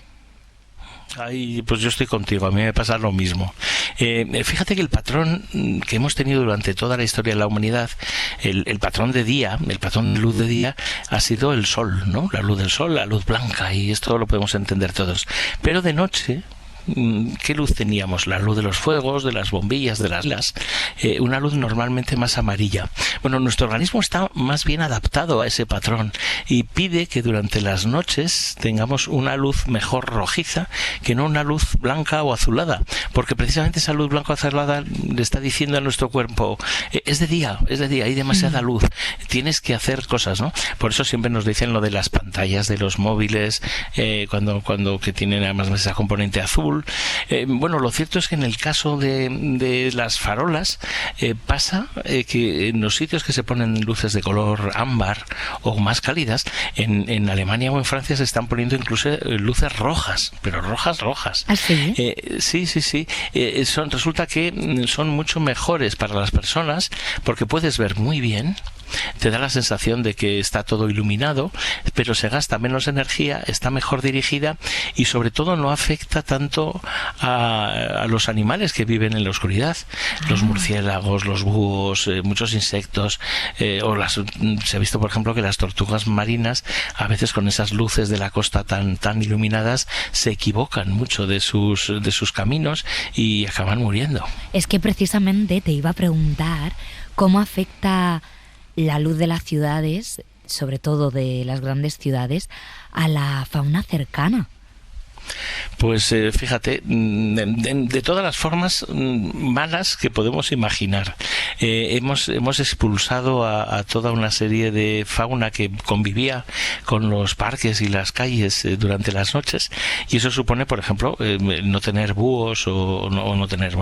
Ay, pues yo estoy contigo, a mí me pasa lo mismo. Fíjate que el patrón que hemos tenido durante toda la historia de la humanidad, el patrón de día, el patrón de luz de día, ha sido el sol, ¿no? La luz del sol, la luz blanca, y esto lo podemos entender todos. Pero de noche, ¿qué luz teníamos? La luz de los fuegos, de las bombillas, de las velas, una luz normalmente más amarilla. Bueno, nuestro organismo está más bien adaptado a ese patrón y pide que durante las noches tengamos una luz mejor rojiza que no una luz blanca o azulada, porque precisamente esa luz blanca o azulada le está diciendo a nuestro cuerpo, es de día, hay demasiada luz, tienes que hacer cosas, ¿no? Por eso siempre nos dicen lo de las pantallas de los móviles, cuando que tienen además esa componente azul. Bueno, lo cierto es que en el caso de las farolas pasa que en los sitios que se ponen luces de color ámbar o más cálidas, en Alemania o en Francia se están poniendo incluso luces rojas, pero rojas. ¿Ah, sí? Sí. Resulta que son mucho mejores para las personas porque puedes ver muy bien. Te da la sensación de que está todo iluminado, pero se gasta menos energía, está mejor dirigida y sobre todo no afecta tanto a los animales que viven en la oscuridad. Los murciélagos, los búhos, muchos insectos, se ha visto por ejemplo que las tortugas marinas a veces con esas luces de la costa tan iluminadas se equivocan mucho de sus caminos y acaban muriendo. Es que precisamente te iba a preguntar cómo afecta la luz de las ciudades, sobre todo de las grandes ciudades, a la fauna cercana. Pues fíjate, de todas las formas malas que podemos imaginar. Hemos expulsado a toda una serie de fauna que convivía con los parques y las calles durante las noches, y eso supone, por ejemplo, no tener búhos o no tener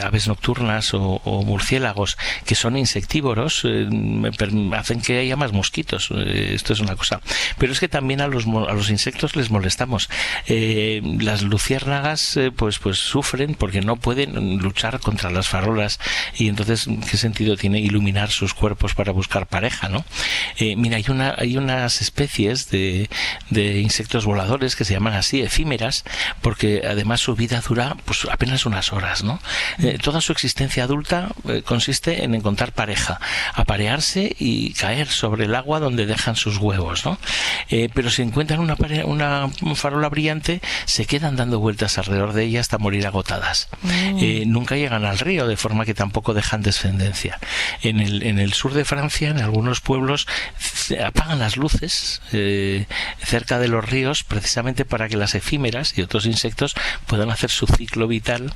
aves nocturnas o murciélagos que son insectívoros, hacen que haya más mosquitos. Esto es una cosa. Pero es que también a los insectos les molestamos. Las luciérnagas pues sufren porque no pueden luchar contra las farolas, y entonces ¿qué sentido tiene iluminar sus cuerpos para buscar pareja, no? Mira, hay unas especies de insectos voladores que se llaman así, efímeras, porque además su vida dura pues apenas unas horas, ¿no? Toda su existencia adulta consiste en encontrar pareja, aparearse y caer sobre el agua donde dejan sus huevos, ¿no? Pero si encuentran una farola brillante, se quedan dando vueltas alrededor de ella hasta morir agotadas. Nunca llegan al río, de forma que tampoco dejan descendencia. En el sur de Francia, en algunos pueblos, apagan las luces cerca de los ríos precisamente para que las efímeras y otros insectos puedan hacer su ciclo vital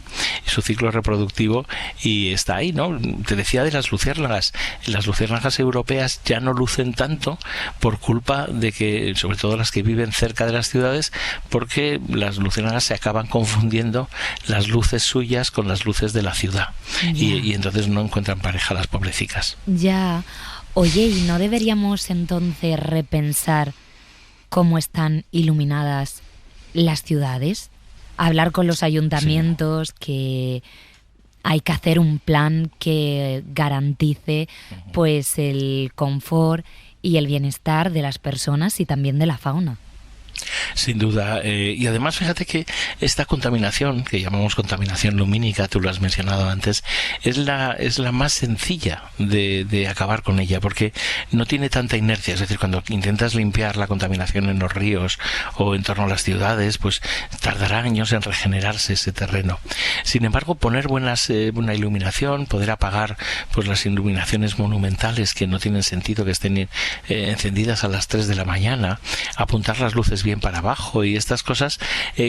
y su ciclo reproductivo, y está ahí, ¿no? Te decía de las luciérnagas. Las luciérnagas europeas ya no lucen tanto por culpa de que, sobre todo las que viven cerca de las ciudades, porque las luciérnagas se acaban confundiendo las luces suyas con las luces de la ciudad, y entonces no encuentran pareja las pobrecicas. Ya. Oye, ¿y no deberíamos entonces repensar cómo están iluminadas las ciudades? Hablar con los ayuntamientos, que hay que hacer un plan que garantice pues el confort y el bienestar de las personas y también de la fauna. Sin duda, y además fíjate que esta contaminación, que llamamos contaminación lumínica, tú lo has mencionado antes, es la más sencilla de acabar con ella, porque no tiene tanta inercia. Es decir, cuando intentas limpiar la contaminación en los ríos o en torno a las ciudades, pues tardará años en regenerarse ese terreno. Sin embargo, poner buena iluminación, poder apagar pues las iluminaciones monumentales que no tienen sentido que estén encendidas a las 3 de la mañana, apuntar las luces bien para abajo y estas cosas,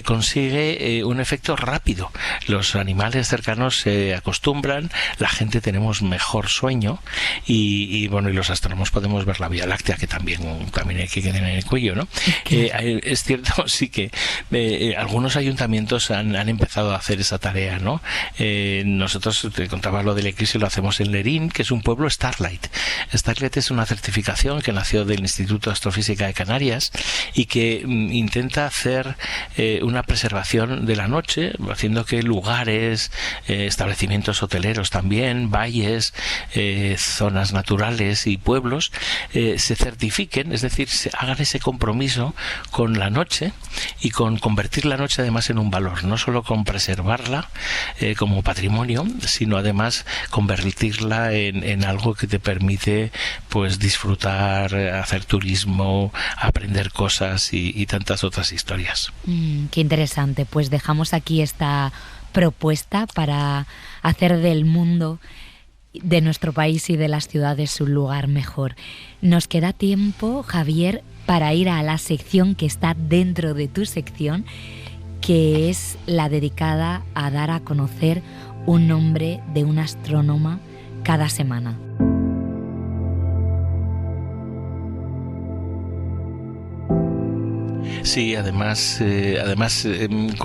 consigue un efecto rápido. Los animales cercanos se acostumbran, la gente tenemos mejor sueño y los astrónomos podemos ver la Vía Láctea, que también hay que tener en el cuello, ¿no? Es cierto, sí que algunos ayuntamientos han empezado a hacer esa tarea, ¿no? Nosotros, te contaba lo del eclipse, lo hacemos en Lerín, que es un pueblo Starlight. Starlight es una certificación que nació del Instituto de Astrofísica de Canarias y que intenta hacer una preservación de la noche, haciendo que lugares, establecimientos hoteleros también, valles, zonas naturales y pueblos se certifiquen, es decir, se hagan ese compromiso con la noche y con convertir la noche además en un valor, no solo con preservarla como patrimonio, sino además convertirla en algo que te permite pues disfrutar, hacer turismo, aprender cosas y tantas otras historias. Qué interesante. Pues dejamos aquí esta propuesta para hacer del mundo, de nuestro país y de las ciudades un lugar mejor. Nos queda tiempo, Javier, para ir a la sección que está dentro de tu sección, que es la dedicada a dar a conocer un nombre de una astrónoma cada semana. Sí, además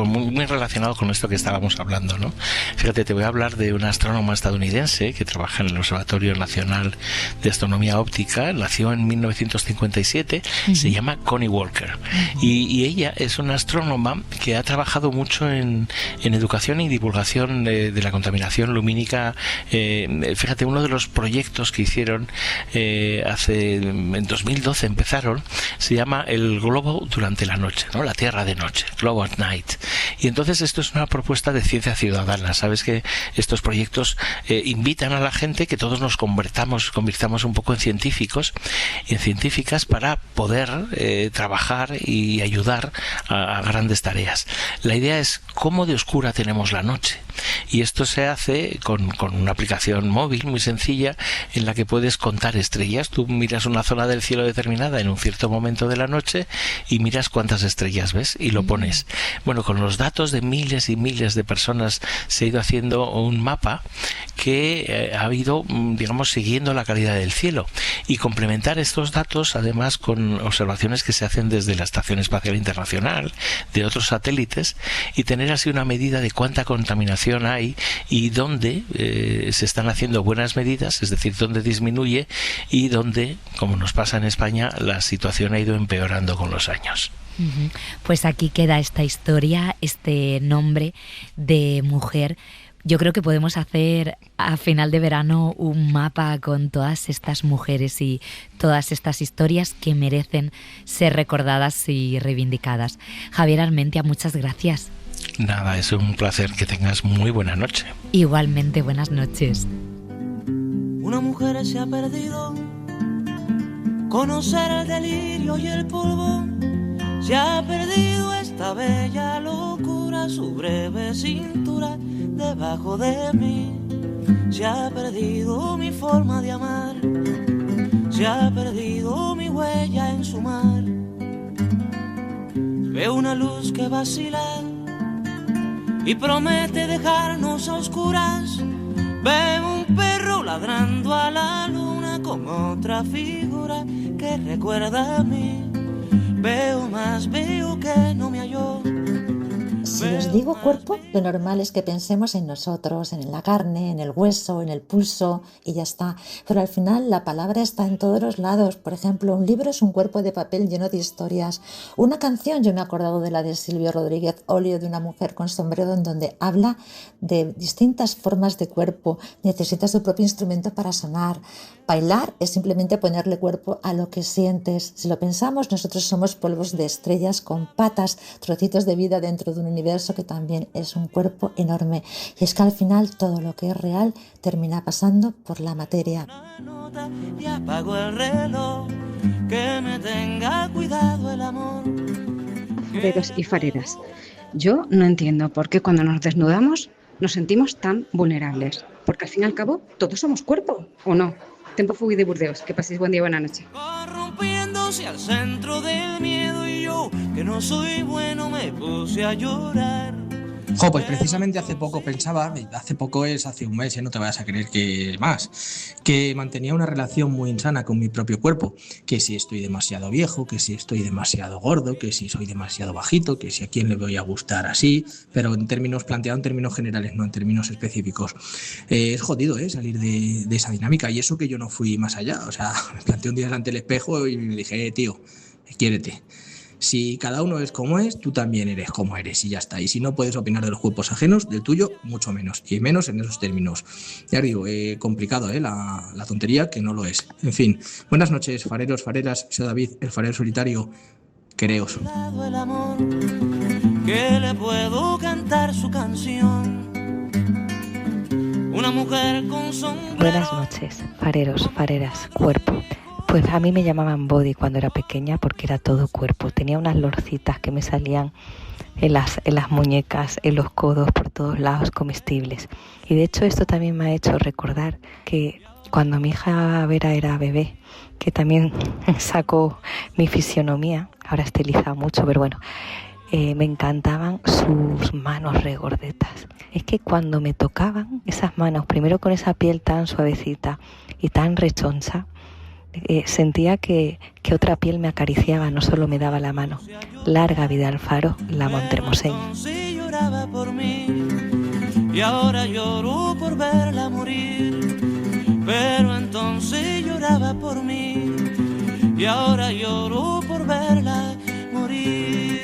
muy relacionado con esto que estábamos hablando, ¿no? Fíjate, te voy a hablar de una astrónoma estadounidense que trabaja en el Observatorio Nacional de Astronomía Óptica. Nació en 1957, se llama Connie Walker. Y ella es una astrónoma que ha trabajado mucho en educación y divulgación de la contaminación lumínica. Fíjate, uno de los proyectos que hicieron en 2012 empezaron, se llama El Globo durante la noche, ¿no? La Tierra de noche, Globe at Night. Y entonces esto es una propuesta de ciencia ciudadana. Sabes que estos proyectos invitan a la gente que todos nos convirtamos un poco en científicos y en científicas para poder trabajar y ayudar a grandes tareas. La idea es cómo de oscura tenemos la noche. Y esto se hace con una aplicación móvil muy sencilla en la que puedes contar estrellas. Tú miras una zona del cielo determinada en un cierto momento de la noche y miras cuántas estrellas ves y lo pones. Bueno, con los datos de miles y miles de personas se ha ido haciendo un mapa que ha ido, digamos, siguiendo la calidad del cielo, y complementar estos datos además con observaciones que se hacen desde la Estación Espacial Internacional, de otros satélites, y tener así una medida de cuánta contaminación hay y dónde se están haciendo buenas medidas, es decir, dónde disminuye y dónde, como nos pasa en España, la situación ha ido empeorando con los años. Pues aquí queda esta historia, este nombre de mujer. Yo creo que podemos hacer a final de verano un mapa con todas estas mujeres y todas estas historias que merecen ser recordadas y reivindicadas. Javier Armentia, muchas gracias. Nada, es un placer, que tengas muy buena noche. Igualmente, buenas noches. Una mujer se ha perdido, conocer el delirio y el polvo. Se ha perdido esta bella locura, su breve cintura debajo de mí. Se ha perdido mi forma de amar, se ha perdido mi huella en su mar. Veo una luz que vacila y promete dejarnos a oscuras. Veo un perro ladrando a la luna con otra figura que recuerda a mí. Veo más, veo que no me halló. Si os digo cuerpo, lo normal es que pensemos en nosotros, en la carne, en el hueso, en el pulso y ya está. Pero al final la palabra está en todos los lados. Por ejemplo, un libro es un cuerpo de papel lleno de historias. Una canción, yo me he acordado de la de Silvio Rodríguez, Óleo de una mujer con sombrero, en donde habla de distintas formas de cuerpo. Necesita su propio instrumento para sonar. Bailar es simplemente ponerle cuerpo a lo que sientes. Si lo pensamos, nosotros somos polvos de estrellas con patas, trocitos de vida dentro de un universo que también es un cuerpo enorme. Y es que al final todo lo que es real termina pasando por la materia. Y apago el reloj, que me tenga cuidado el amor. Fareros y fareras, yo no entiendo por qué cuando nos desnudamos nos sentimos tan vulnerables. Porque al fin y al cabo todos somos cuerpo, ¿o no? Tempo fugui de Burdeos, que paséis buen día, buena noche. Corrompiéndose al centro del miedo y yo, que no soy bueno, me puse a llorar. Pues precisamente hace poco pensaba, hace un mes, no te vayas a creer que más, que mantenía una relación muy insana con mi propio cuerpo, que si estoy demasiado viejo, que si estoy demasiado gordo, que si soy demasiado bajito, que si a quién le voy a gustar así, pero planteado en términos generales, no en términos específicos. Es jodido salir de esa dinámica, y eso que yo no fui más allá, o sea, me planteé un día delante del espejo y me dije, tío, quiérete. Si cada uno es como es, tú también eres como eres y ya está. Y si no puedes opinar de los cuerpos ajenos, del tuyo, mucho menos. Y menos en esos términos. Ya os digo, complicado la tontería, que no lo es. En fin, buenas noches, fareros, fareras. Soy David, el farero solitario. Quereos. El amor, que le puedo cantar su canción. Una mujer con sombrero. Buenas noches, fareros, fareras, cuerpo. Pues a mí me llamaban body cuando era pequeña porque era todo cuerpo. Tenía unas lorcitas que me salían en las muñecas, en los codos, por todos lados, comestibles. Y de hecho esto también me ha hecho recordar que cuando mi hija Vera era bebé, que también sacó mi fisionomía, ahora estiliza mucho, pero bueno, me encantaban sus manos regordetas. Es que cuando me tocaban esas manos, primero con esa piel tan suavecita y tan rechoncha, sentía que otra piel me acariciaba, no solo me daba la mano. Larga vida al Faro, la Montermoseña. Sí, lloraba por mí y ahora lloro por verla morir. Pero entonces lloraba por mí y ahora lloro por verla morir.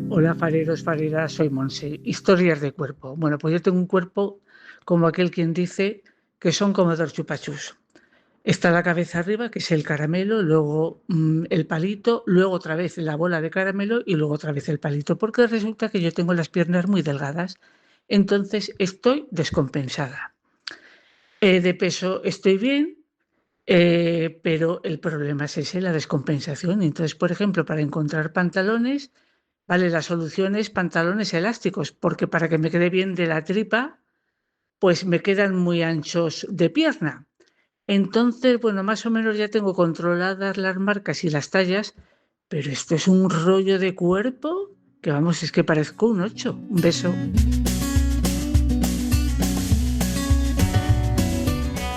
Hola fareros, fareras, soy Monse. Historias de cuerpo. Bueno, pues yo tengo un cuerpo como aquel quien dice que son como dos chupachus. Está la cabeza arriba, que es el caramelo, luego el palito, luego otra vez la bola de caramelo y luego otra vez el palito, porque resulta que yo tengo las piernas muy delgadas, entonces estoy descompensada. De peso estoy bien, pero el problema es ese, la descompensación. Entonces, por ejemplo, para encontrar pantalones, vale, la solución es pantalones elásticos, porque para que me quede bien de la tripa, pues me quedan muy anchos de pierna. Entonces, bueno, más o menos ya tengo controladas las marcas y las tallas, pero esto es un rollo de cuerpo que, vamos, es que parezco un 8. Un beso.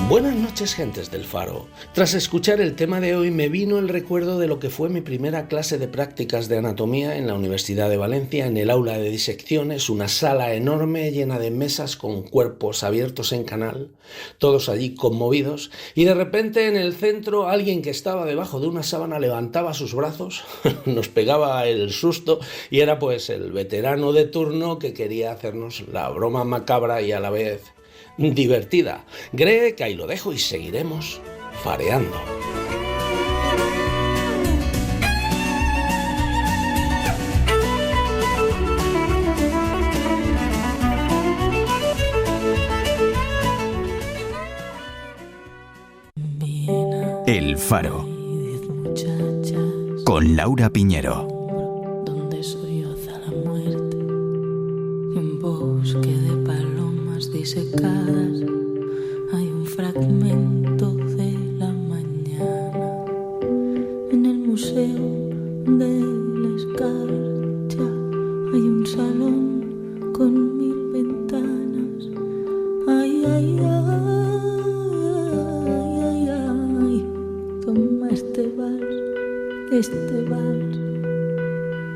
Buenas noches, gentes del Faro. Tras escuchar el tema de hoy me vino el recuerdo de lo que fue mi primera clase de prácticas de anatomía en la Universidad de Valencia, en el aula de disecciones, una sala enorme llena de mesas con cuerpos abiertos en canal, todos allí conmovidos, y de repente en el centro alguien que estaba debajo de una sábana levantaba sus brazos, nos pegaba el susto y era pues el veterano de turno que quería hacernos la broma macabra y a la vez divertida. Cree que ahí lo dejo y seguiremos fareando. El Faro con Laura Piñero. Donde solloza la muerte en bosque de palomas disecadas.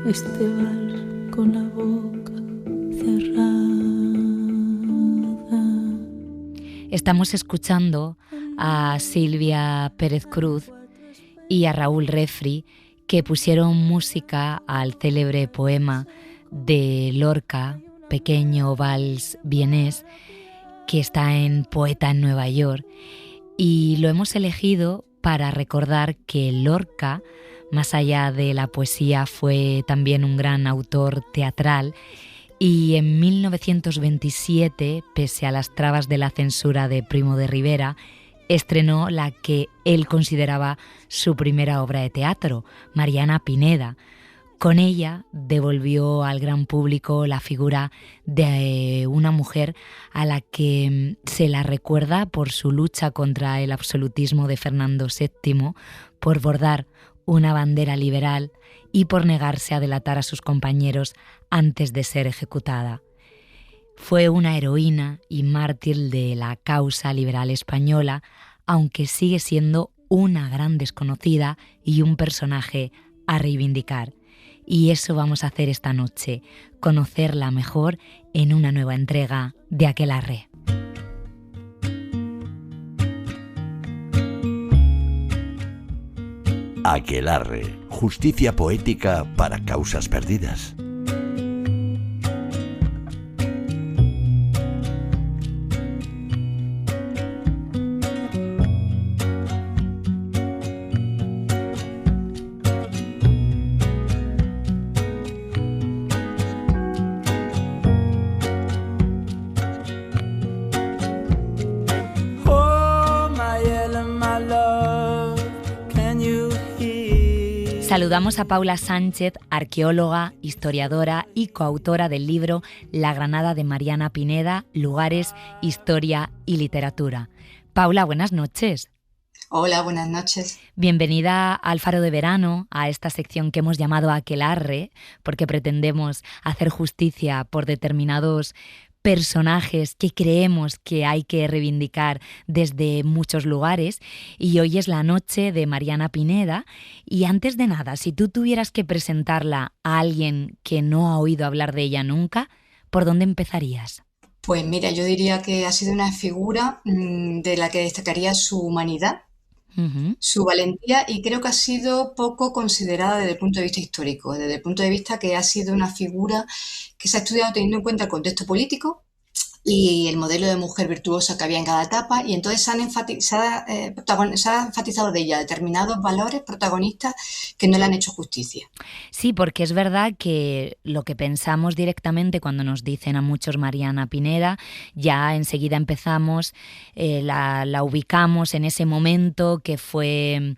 este vals con la boca cerrada. Estamos escuchando a Silvia Pérez Cruz y a Raúl Refri, que pusieron música al célebre poema de Lorca, Pequeño Vals Vienés, que está en Poeta en Nueva York, y lo hemos elegido para recordar que Lorca, más allá de la poesía, fue también un gran autor teatral, y en 1927, pese a las trabas de la censura de Primo de Rivera, estrenó la que él consideraba su primera obra de teatro, Mariana Pineda. Con ella devolvió al gran público la figura de una mujer a la que se la recuerda por su lucha contra el absolutismo de Fernando VII, por bordar una bandera liberal y por negarse a delatar a sus compañeros antes de ser ejecutada. Fue una heroína y mártir de la causa liberal española, aunque sigue siendo una gran desconocida y un personaje a reivindicar. Y eso vamos a hacer esta noche, conocerla mejor en una nueva entrega de Aquelarre. Aquelarre, justicia poética para causas perdidas. Saludamos a Paula Sánchez, arqueóloga, historiadora y coautora del libro La Granada de Mariana Pineda, Lugares, Historia y Literatura. Paula, buenas noches. Hola, buenas noches. Bienvenida al Faro de Verano, a esta sección que hemos llamado Aquelarre, porque pretendemos hacer justicia por determinados personajes que creemos que hay que reivindicar desde muchos lugares, y hoy es la noche de Mariana Pineda. Y antes de nada, si tú tuvieras que presentarla a alguien que no ha oído hablar de ella nunca, ¿por dónde empezarías? Pues mira, yo diría que ha sido una figura de la que destacaría su humanidad, su valentía, y creo que ha sido poco considerada desde el punto de vista histórico, desde el punto de vista que ha sido una figura que se ha estudiado teniendo en cuenta el contexto político y el modelo de mujer virtuosa que había en cada etapa, y entonces se ha enfatizado de ella determinados valores protagonistas que no le han hecho justicia. Sí, porque es verdad que lo que pensamos directamente cuando nos dicen a muchos Mariana Pineda, ya enseguida empezamos, la ubicamos en ese momento que fue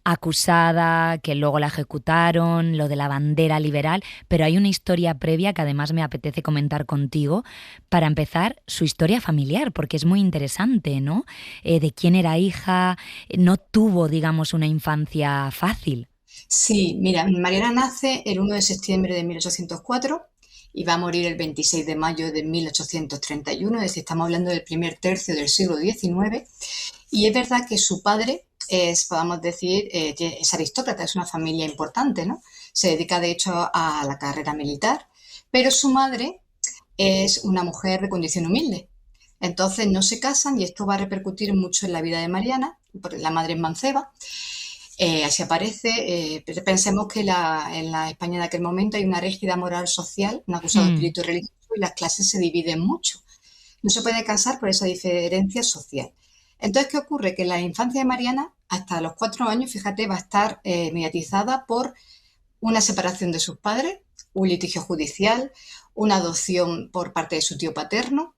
acusada, que luego la ejecutaron, lo de la bandera liberal, pero hay una historia previa que además me apetece comentar contigo. Para empezar, su historia familiar, porque es muy interesante, ¿no? De quién era hija, no tuvo, digamos, una infancia fácil. Sí, mira, Mariana nace el 1 de septiembre de 1804 y va a morir el 26 de mayo de 1831, es decir, estamos hablando del primer tercio del siglo XIX, y es verdad que su padre podemos decir, es aristócrata, es una familia importante, ¿no? Se dedica de hecho a la carrera militar, pero su madre es una mujer de condición humilde. Entonces no se casan y esto va a repercutir mucho en la vida de Mariana, porque la madre es manceba. Así aparece, pensemos que en la España de aquel momento hay una rígida moral social, un acusado de espíritu religioso, y las clases se dividen mucho. No se puede casar por esa diferencia social. Entonces, ¿qué ocurre? Que la infancia de Mariana, hasta los 4 años, fíjate, va a estar mediatizada por una separación de sus padres, un litigio judicial, una adopción por parte de su tío paterno,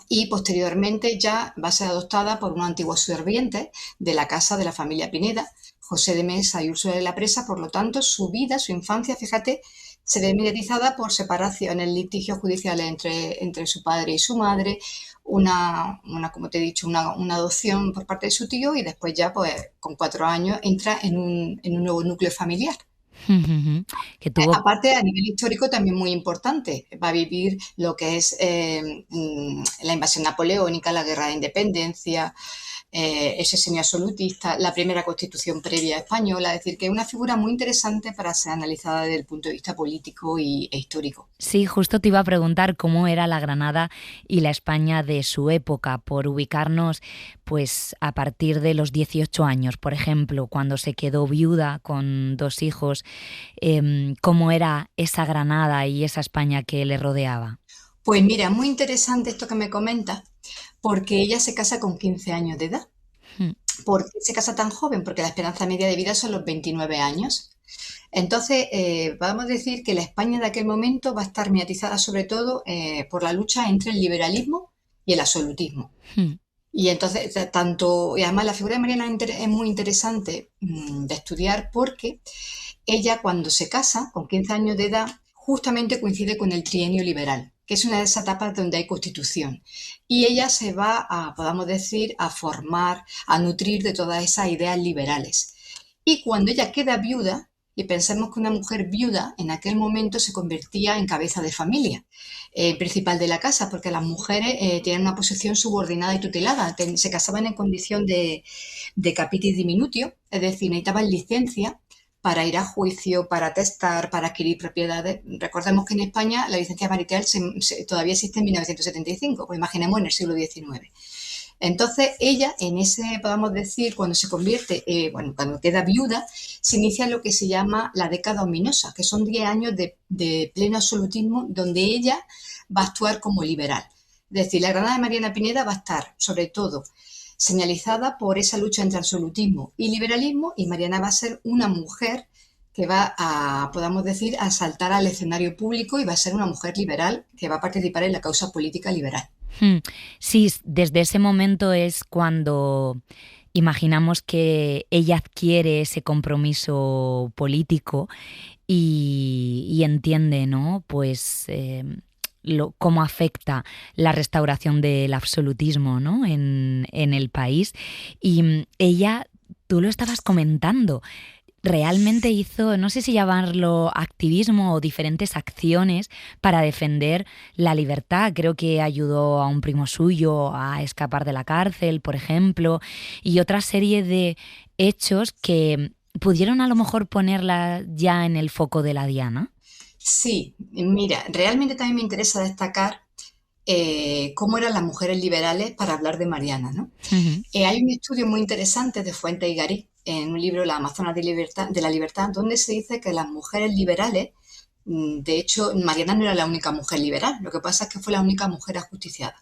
y posteriormente ya va a ser adoptada por unos antiguos sirvientes de la casa de la familia Pineda, José de Mesa y Úrsula de la Presa. Por lo tanto, su vida, su infancia, fíjate, se ve mediatizada por separaciones, litigios judiciales entre su padre y su madre, como te he dicho, una adopción por parte de su tío, y después ya, pues, con 4 años entra en un nuevo núcleo familiar. Que tuvo... Aparte, a nivel histórico también muy importante, va a vivir lo que es la invasión napoleónica, la guerra de independencia, ese semiabsolutista, la primera constitución previa española, es decir, que es una figura muy interesante para ser analizada desde el punto de vista político e histórico. Sí, justo te iba a preguntar cómo era la Granada y la España de su época, por ubicarnos pues a partir de los 18 años, por ejemplo, cuando se quedó viuda con 2 hijos, cómo era esa Granada y esa España que le rodeaba. Pues mira, muy interesante esto que me comentas, porque ella se casa con 15 años de edad. ¿Por qué se casa tan joven? Porque la esperanza media de vida son los 29 años. Entonces, vamos a decir que la España de aquel momento va a estar mediatizada sobre todo por la lucha entre el liberalismo y el absolutismo. Y entonces, y además la figura de Mariana es muy interesante de estudiar porque ella cuando se casa, con 15 años de edad, justamente coincide con el trienio liberal, que es una de esas etapas donde hay constitución. Y ella se va a, podamos decir, a formar, a nutrir de todas esas ideas liberales. Y cuando ella queda viuda, y pensemos que una mujer viuda en aquel momento se convertía en cabeza de familia, principal de la casa, porque las mujeres tienen una posición subordinada y tutelada, se casaban en condición de capitis diminutio, es decir, necesitaban licencia para ir a juicio, para testar, para adquirir propiedades. Recordemos que en España la licencia marital todavía existe en 1975, pues imaginemos en el siglo XIX. Entonces ella, en ese, podamos decir, cuando se convierte, cuando queda viuda, se inicia lo que se llama la década ominosa, que son 10 años de pleno absolutismo, donde ella va a actuar como liberal. Es decir, la Granada de Mariana Pineda va a estar, sobre todo, señalizada por esa lucha entre absolutismo y liberalismo, y Mariana va a ser una mujer que va a, podamos decir, a saltar al escenario público y va a ser una mujer liberal que va a participar en la causa política liberal. Sí, desde ese momento es cuando imaginamos que ella adquiere ese compromiso político y entiende, ¿no? Pues cómo afecta la restauración del absolutismo, ¿no? en el país. Y ella, tú lo estabas comentando, realmente hizo, no sé si llamarlo activismo o diferentes acciones para defender la libertad. Creo que ayudó a un primo suyo a escapar de la cárcel, por ejemplo, y otra serie de hechos que pudieron a lo mejor ponerla ya en el foco de la diana. Sí, mira, realmente también me interesa destacar cómo eran las mujeres liberales para hablar de Mariana, ¿no? Hay un estudio muy interesante de Fuentes y Garí en un libro, La Amazona de la Libertad, donde se dice que las mujeres liberales, de hecho, Mariana no era la única mujer liberal, lo que pasa es que fue la única mujer ajusticiada.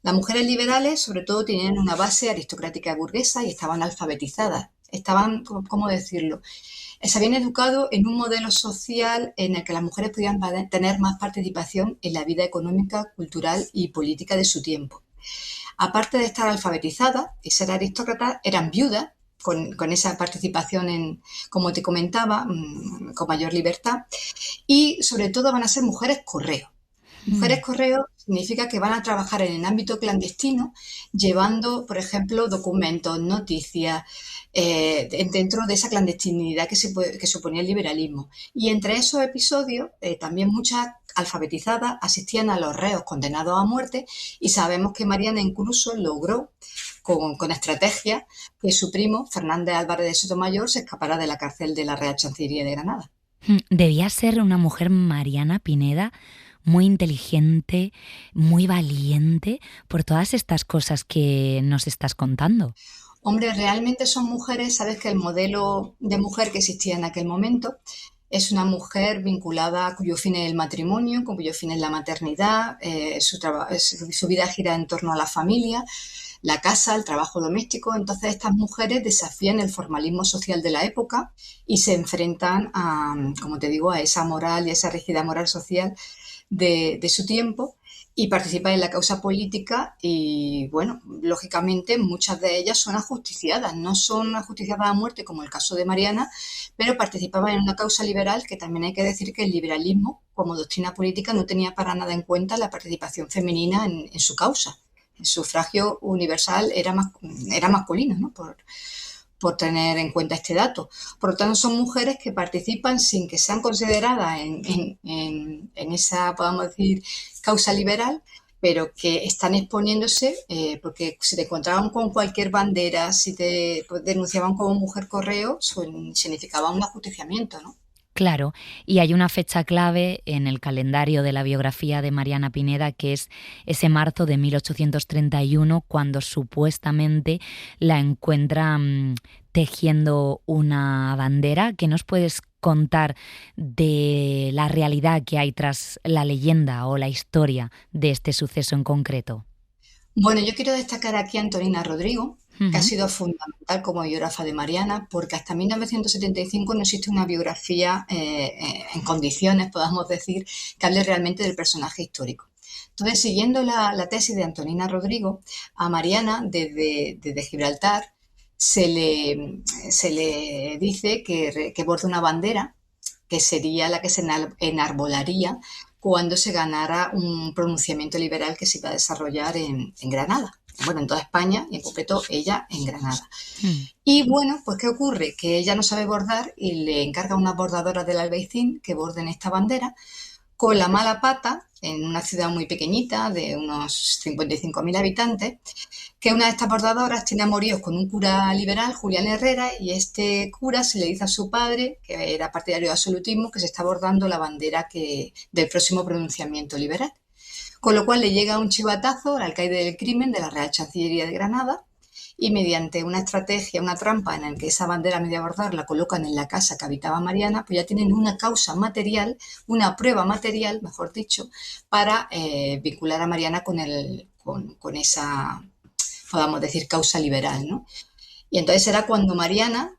Las mujeres liberales, sobre todo, tenían una base aristocrática burguesa y estaban alfabetizadas, estaban, ¿cómo decirlo?, se habían educado en un modelo social en el que las mujeres podían tener más participación en la vida económica, cultural y política de su tiempo. Aparte de estar alfabetizadas y ser aristócratas, eran viudas, con esa participación, como te comentaba, con mayor libertad, y sobre todo van a ser mujeres correo. Mujeres correo significa que van a trabajar en el ámbito clandestino, llevando, por ejemplo, documentos, noticias, dentro de esa clandestinidad que suponía el liberalismo. Y entre esos episodios, también muchas alfabetizadas asistían a los reos condenados a muerte, y sabemos que Mariana incluso logró, con estrategia, que su primo, Fernández Álvarez de Sotomayor, se escapara de la cárcel de la Real Chancillería de Granada. Debía ser una mujer, Mariana Pineda, muy inteligente, muy valiente, por todas estas cosas que nos estás contando. Hombre, realmente son mujeres, sabes que el modelo de mujer que existía en aquel momento es una mujer vinculada, cuyo fin es el matrimonio, cuyo fin es la maternidad, su vida gira en torno a la familia, la casa, el trabajo doméstico. Entonces estas mujeres desafían el formalismo social de la época y se enfrentan a, como te digo, a esa moral y a esa rígida moral social de su tiempo, y participan en la causa política. Y bueno, lógicamente muchas de ellas son ajusticiadas, no son ajusticiadas a muerte como el caso de Mariana, pero participaban en una causa liberal, que también hay que decir que el liberalismo como doctrina política no tenía para nada en cuenta la participación femenina en su causa. El sufragio universal era masculino, ¿no? Por tener en cuenta este dato. Por lo tanto, son mujeres que participan sin que sean consideradas en esa, podamos decir, causa liberal, pero que están exponiéndose porque si te encontraban con cualquier bandera, si te denunciaban como mujer correo, significaba un ajusticiamiento, ¿no? Claro, y hay una fecha clave en el calendario de la biografía de Mariana Pineda, que es ese marzo de 1831, cuando supuestamente la encuentran tejiendo una bandera. ¿Qué nos puedes contar de la realidad que hay tras la leyenda o la historia de este suceso en concreto? Bueno, yo quiero destacar aquí a Antonina Rodrigo, que ha sido fundamental como biógrafa de Mariana, porque hasta 1975 no existe una biografía en condiciones, podamos decir, que hable realmente del personaje histórico. Entonces, siguiendo la tesis de Antonina Rodrigo, a Mariana, desde Gibraltar, se le dice que borde una bandera, que sería la que se enarbolaría cuando se ganara un pronunciamiento liberal que se iba a desarrollar en Granada. Bueno, en toda España y en concreto ella en Granada. Y bueno, pues ¿qué ocurre? Que ella no sabe bordar y le encarga a unas bordadoras del Albaicín que borden esta bandera. Con la mala pata, en una ciudad muy pequeñita de unos 55.000 habitantes, que una de estas bordadoras tiene amoríos con un cura liberal, Julián Herrera, y este cura se le dice a su padre, que era partidario de absolutismo, que se está bordando la bandera del próximo pronunciamiento liberal. Con lo cual le llega un chivatazo al alcaide del crimen de la Real Chancillería de Granada y mediante una estrategia, una trampa en la que esa bandera media bordar la colocan en la casa que habitaba Mariana, pues ya tienen una causa material, una prueba material, mejor dicho, para vincular a Mariana con esa, podamos decir, causa liberal, ¿no? Y entonces será cuando Mariana,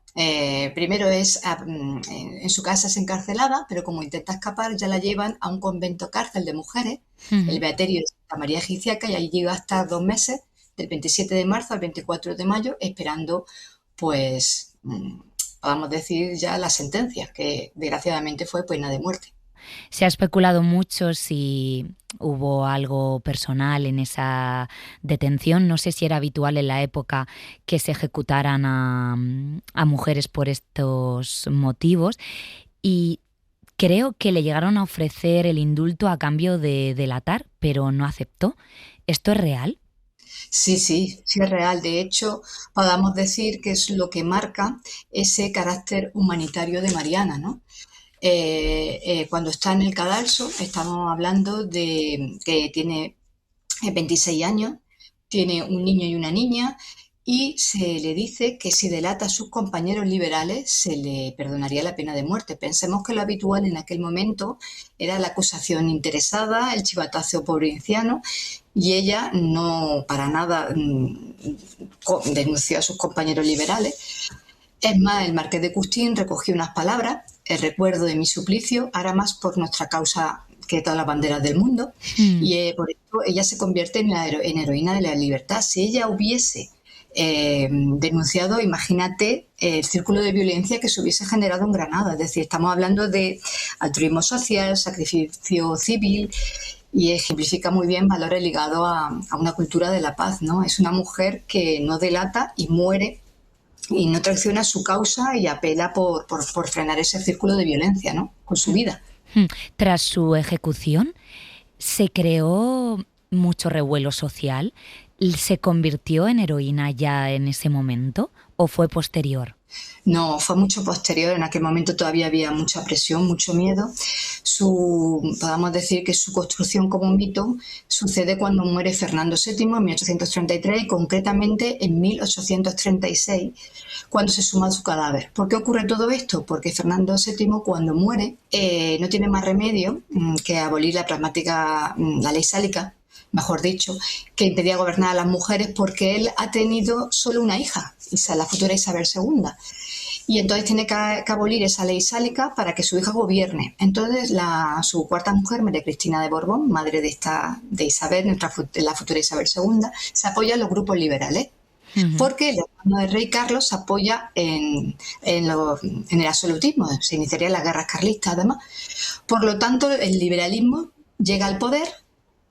primero en su casa es encarcelada, pero como intenta escapar ya la llevan a un convento cárcel de mujeres, el Beaterio de Santa María Egipciaca, y ahí llega hasta 2 meses, del 27 de marzo al 24 de mayo, esperando, pues, podamos decir ya la sentencia, que desgraciadamente fue pena de muerte. Se ha especulado mucho si hubo algo personal en esa detención. No sé si era habitual en la época que se ejecutaran a mujeres por estos motivos. Y creo que le llegaron a ofrecer el indulto a cambio de delatar, pero no aceptó. ¿Esto es real? Sí es real. De hecho, podamos decir que es lo que marca ese carácter humanitario de Mariana, ¿no? Cuando está en el cadalso, estamos hablando de que tiene 26 años, tiene un niño y una niña, y se le dice que si delata a sus compañeros liberales se le perdonaría la pena de muerte. Pensemos que lo habitual en aquel momento era la acusación interesada, el chivatazo provinciano, y ella no para nada denunció a sus compañeros liberales. Es más, el marqués de Custine recogió unas palabras: el recuerdo de mi suplicio hará más por nuestra causa que todas las banderas del mundo. Y por eso ella se convierte en heroína de la libertad. Si ella hubiese denunciado, imagínate el círculo de violencia que se hubiese generado en Granada. Es decir, estamos hablando de altruismo social, sacrificio civil, y ejemplifica muy bien valores ligados a una cultura de la paz, ¿no? Es una mujer que no delata y muere y no traiciona su causa y apela por frenar ese círculo de violencia, ¿no? Con su vida. Tras su ejecución, ¿se creó mucho revuelo social? ¿Se convirtió en heroína ya en ese momento o fue posterior? No, fue mucho posterior. En aquel momento todavía había mucha presión, mucho miedo. Podemos decir que su construcción como mito sucede cuando muere Fernando VII en 1833 y concretamente en 1836, cuando se suma su cadáver. ¿Por qué ocurre todo esto? Porque Fernando VII, cuando muere, no tiene más remedio que abolir la ley sálica, mejor dicho, que impedía gobernar a las mujeres, porque él ha tenido solo una hija, la futura Isabel II. Y entonces tiene que abolir esa ley sálica para que su hija gobierne. Entonces su cuarta mujer, María Cristina de Borbón, madre de Isabel, la futura Isabel II, se apoya en los grupos liberales. Porque el hermano del rey Carlos se apoya en el absolutismo, se iniciarían las guerras carlistas además. Por lo tanto, el liberalismo llega al poder.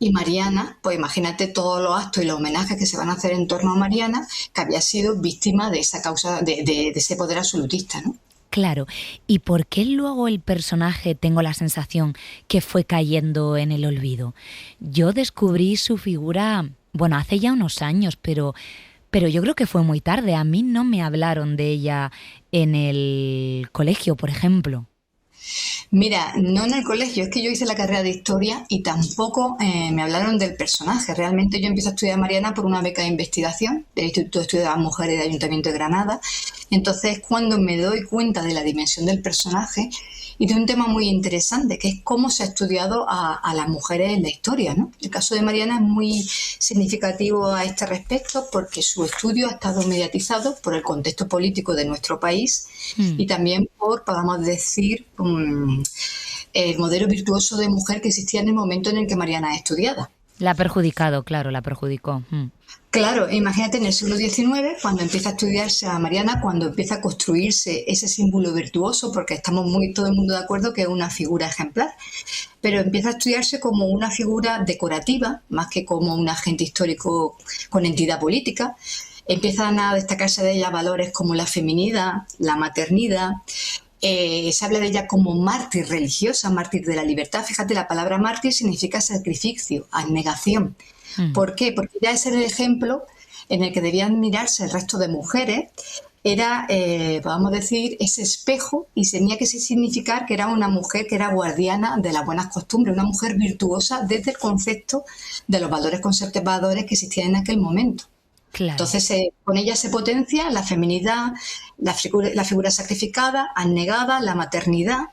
Y Mariana, pues imagínate todos los actos y los homenajes que se van a hacer en torno a Mariana, que había sido víctima de esa causa, de ese poder absolutista, ¿no? Claro, ¿y por qué luego el personaje tengo la sensación que fue cayendo en el olvido? Yo descubrí su figura, bueno, hace ya unos años, pero yo creo que fue muy tarde. A mí no me hablaron de ella en el colegio, por ejemplo. Mira, no en el colegio, es que yo hice la carrera de historia y tampoco me hablaron del personaje. Realmente yo empiezo a estudiar Mariana por una beca de investigación del Instituto de Estudios de las Mujeres del Ayuntamiento de Granada. Entonces, cuando me doy cuenta de la dimensión del personaje y de un tema muy interesante, que es cómo se ha estudiado a las mujeres en la historia, ¿no? El caso de Mariana es muy significativo a este respecto porque su estudio ha estado mediatizado por el contexto político de nuestro país y también por, podemos decir, el modelo virtuoso de mujer que existía en el momento en el que Mariana es estudiada. La ha perjudicado, claro, la perjudicó. Claro, imagínate en el siglo XIX, cuando empieza a estudiarse a Mariana, cuando empieza a construirse ese símbolo virtuoso, porque estamos todo el mundo de acuerdo que es una figura ejemplar, pero empieza a estudiarse como una figura decorativa, más que como un agente histórico con entidad política. Empiezan a destacarse de ella valores como la feminidad, la maternidad. Se habla de ella como mártir religiosa, mártir de la libertad. Fíjate, la palabra mártir significa sacrificio, abnegación. ¿Por qué? Porque ya ese era el ejemplo en el que debían mirarse el resto de mujeres. Era, podemos decir, ese espejo, y tenía que significar que era una mujer que era guardiana de las buenas costumbres, una mujer virtuosa desde el concepto de los valores conservadores que existían en aquel momento. Claro. Entonces, con ella se potencia la feminidad, la figura sacrificada, abnegada, la maternidad.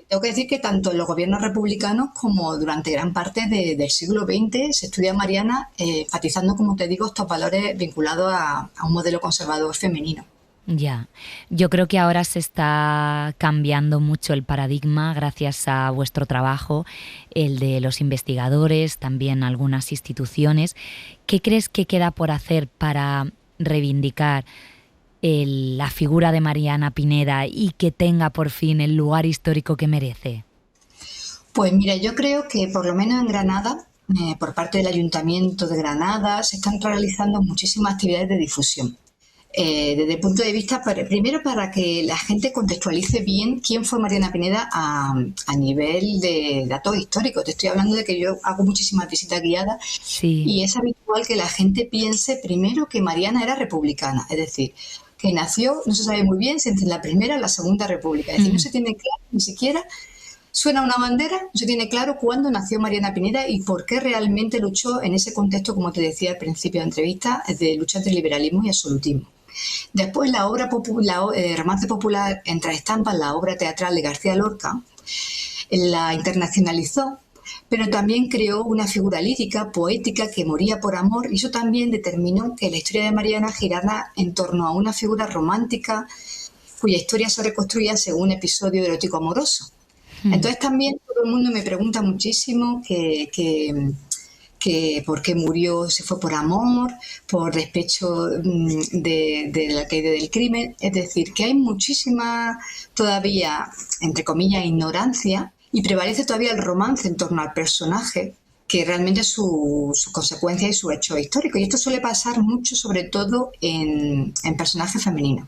Tengo que decir que tanto en los gobiernos republicanos como durante gran parte del siglo XX se estudia Mariana enfatizando, como te digo, estos valores vinculados a un modelo conservador femenino. Ya, yo creo que ahora se está cambiando mucho el paradigma gracias a vuestro trabajo, el de los investigadores, también algunas instituciones. ¿Qué crees que queda por hacer para reivindicar la figura de Mariana Pineda y que tenga por fin el lugar histórico que merece? Pues mira, yo creo que por lo menos en Granada, por parte del Ayuntamiento de Granada, se están realizando muchísimas actividades de difusión. Desde el punto de vista, primero para que la gente contextualice bien quién fue Mariana Pineda a nivel de datos históricos. Te estoy hablando de que yo hago muchísimas visitas guiadas y es habitual que la gente piense primero que Mariana era republicana, es decir, que nació, no se sabe muy bien si entre la Primera o la Segunda República, es decir, no se tiene claro, ni siquiera suena una bandera, no se tiene claro cuándo nació Mariana Pineda y por qué realmente luchó en ese contexto, como te decía al principio de la entrevista, de lucha entre liberalismo y absolutismo. Después la obra romance popular entre estampas, la obra teatral de García Lorca, la internacionalizó, pero también creó una figura lírica, poética, que moría por amor, y eso también determinó que la historia de Mariana girara en torno a una figura romántica cuya historia se reconstruía según un episodio erótico amoroso. Entonces también todo el mundo me pregunta muchísimo que por qué murió, si fue por amor, por despecho de la caída del crimen. Es decir, que hay muchísima todavía, entre comillas, ignorancia, y prevalece todavía el romance en torno al personaje, que realmente es su consecuencia y su hecho histórico. Y esto suele pasar mucho, sobre todo en personajes femeninos.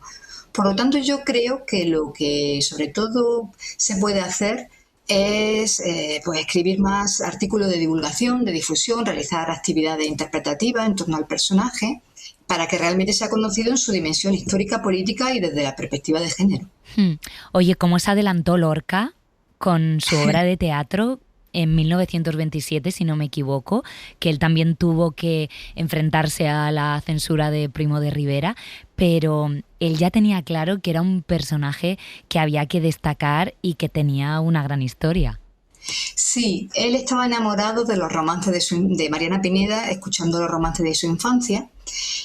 Por lo tanto, yo creo que lo que sobre todo se puede hacer es pues escribir más artículos de divulgación, de difusión, realizar actividades interpretativas en torno al personaje para que realmente sea conocido en su dimensión histórica, política y desde la perspectiva de género. Oye, ¿cómo se adelantó Lorca con su obra de teatro en 1927, si no me equivoco, que él también tuvo que enfrentarse a la censura de Primo de Rivera, pero él ya tenía claro que era un personaje que había que destacar y que tenía una gran historia? Sí, él estaba enamorado de los romances de Mariana Pineda, escuchando los romances de su infancia,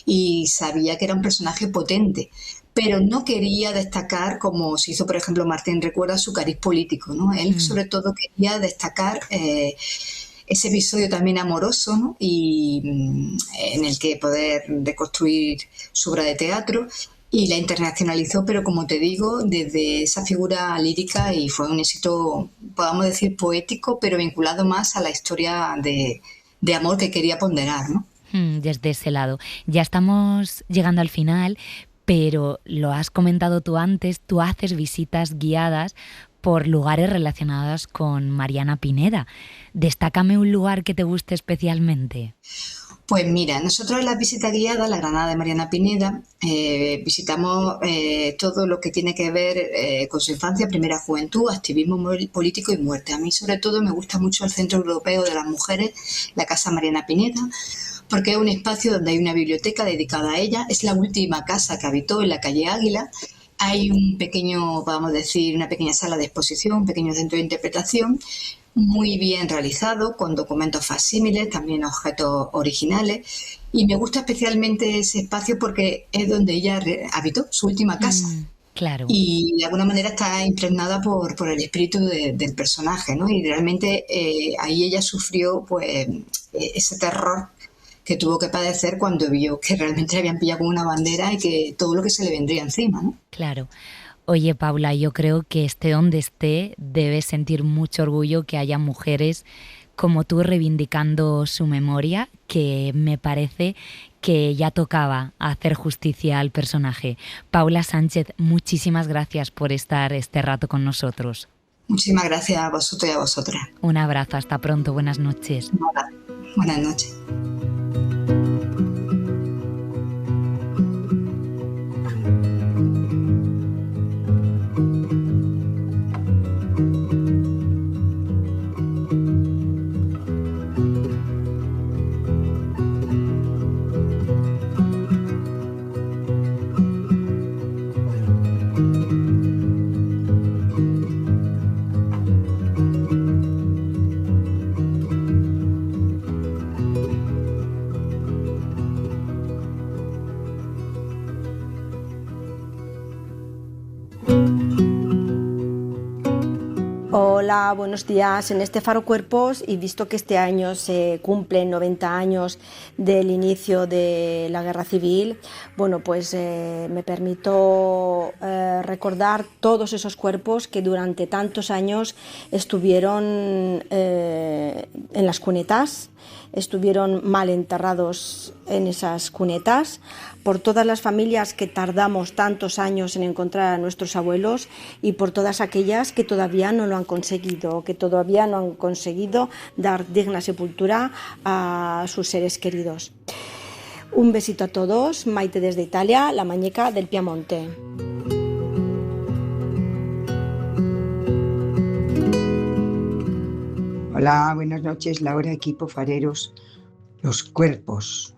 y sabía que era un personaje potente, pero no quería destacar, como se hizo, por ejemplo, Martín recuerda, su cariz político, ¿no? Él sobre todo quería destacar ese episodio también amoroso, ¿no? Y en el que poder reconstruir su obra de teatro, y la internacionalizó, pero como te digo, desde esa figura lírica, y fue un éxito, podamos decir, poético, pero vinculado más a la historia de amor que quería ponderar, ¿no? Desde ese lado. Ya estamos llegando al final, pero lo has comentado tú antes, tú haces visitas guiadas por lugares relacionados con Mariana Pineda. Destácame un lugar que te guste especialmente. Pues mira, nosotros en las visitas guiadas, la Granada de Mariana Pineda, visitamos todo lo que tiene que ver con su infancia, primera juventud, activismo político y muerte. A mí sobre todo me gusta mucho el Centro Europeo de las Mujeres, la Casa Mariana Pineda, porque es un espacio donde hay una biblioteca dedicada a ella. Es la última casa que habitó en la calle Águila. Hay un pequeño, vamos a decir, una pequeña sala de exposición, un pequeño centro de interpretación, muy bien realizado, con documentos facsímiles, también objetos originales. Y me gusta especialmente ese espacio porque es donde ella habitó su última casa. Claro. Y de alguna manera está impregnada por el espíritu del personaje, ¿no? Y realmente ahí ella sufrió pues ese terror que tuvo que padecer cuando vio que realmente le habían pillado con una bandera y que todo lo que se le vendría encima, ¿no? Claro. Oye, Paula, yo creo que esté donde esté, debes sentir mucho orgullo que haya mujeres como tú reivindicando su memoria, que me parece que ya tocaba hacer justicia al personaje. Paula Sánchez, muchísimas gracias por estar este rato con nosotros. Muchísimas gracias a vosotros y a vosotras. Un abrazo, hasta pronto, buenas noches. Buenas noches. Hola, buenos días. En este Faro Cuerpos, y visto que este año se cumplen 90 años del inicio de la Guerra Civil, bueno, pues me permito recordar todos esos cuerpos que durante tantos años estuvieron en las cunetas, estuvieron mal enterrados en esas cunetas, por todas las familias que tardamos tantos años en encontrar a nuestros abuelos y por todas aquellas que todavía no lo han conseguido, que todavía no han conseguido dar digna sepultura a sus seres queridos. Un besito a todos, Maite desde Italia, la Mañeca del Piamonte. Hola, buenas noches, Laura, equipo fareros. Los cuerpos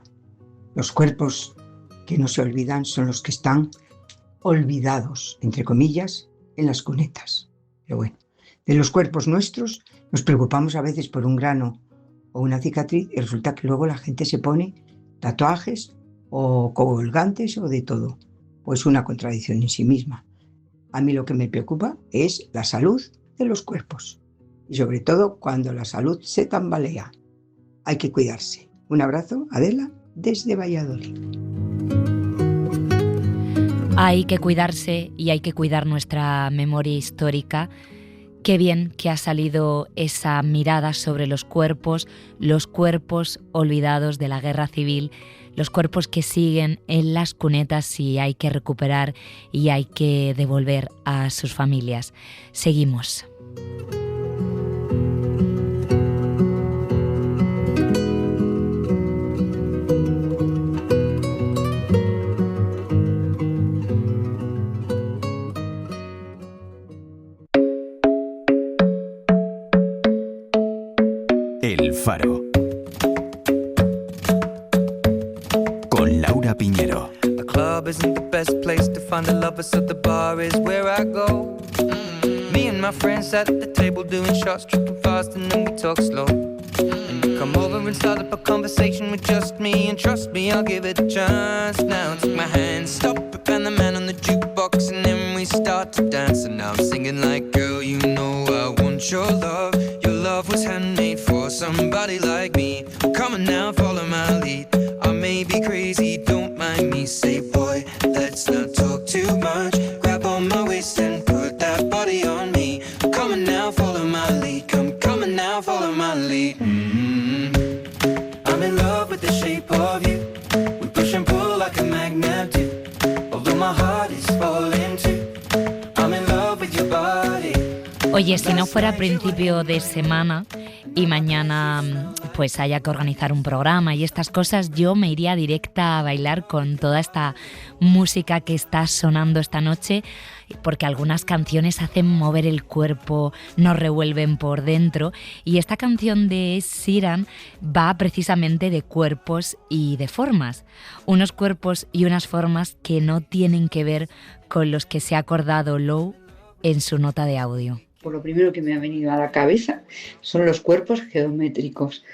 que no se olvidan son los que están olvidados, entre comillas, en las cunetas. Pero bueno, de los cuerpos nuestros nos preocupamos a veces por un grano o una cicatriz y resulta que luego la gente se pone tatuajes o colgantes o de todo. Pues una contradicción en sí misma. A mí lo que me preocupa es la salud de los cuerpos y sobre todo cuando la salud se tambalea. Hay que cuidarse. Un abrazo, Adela, desde Valladolid. Hay que cuidarse y hay que cuidar nuestra memoria histórica. Qué bien que ha salido esa mirada sobre los cuerpos olvidados de la Guerra Civil, los cuerpos que siguen en las cunetas y hay que recuperar y hay que devolver a sus familias. Seguimos. El Faro. Con Laura Piñero. The club isn't the best place to find a lover, so the bar is where I go. Me and my friends at the table doing shots, tripping fast, and then we talk slow. And you come over and start up a conversation with just me, and trust me, I'll give it a chance. Now take my hand, stop it, and the man on the jukebox, and then we start to dance. And now I'm singing like, girl, you know I want your love. Your love was handmade for somebody like me. Come on now, follow my lead. I may be crazy, don't mind me. Say, boy, let's not talk too much. Grab on my waist and put that body on me. Come on now, follow my lead. Come on now, follow my lead. I'm in love with the shape of you. We push and pull like a magnet do. Although my my heart is falling too. I'm in love with your body. Oye, si no fuera principio de semana y mañana pues haya que organizar un programa y estas cosas, yo me iría directa a bailar con toda esta música que está sonando esta noche, porque algunas canciones hacen mover el cuerpo, nos revuelven por dentro, y esta canción de Sheeran va precisamente de cuerpos y de formas, unos cuerpos y unas formas que no tienen que ver con los que se ha acordado Lowe en su nota de audio. Por lo primero que me ha venido a la cabeza son los cuerpos geométricos,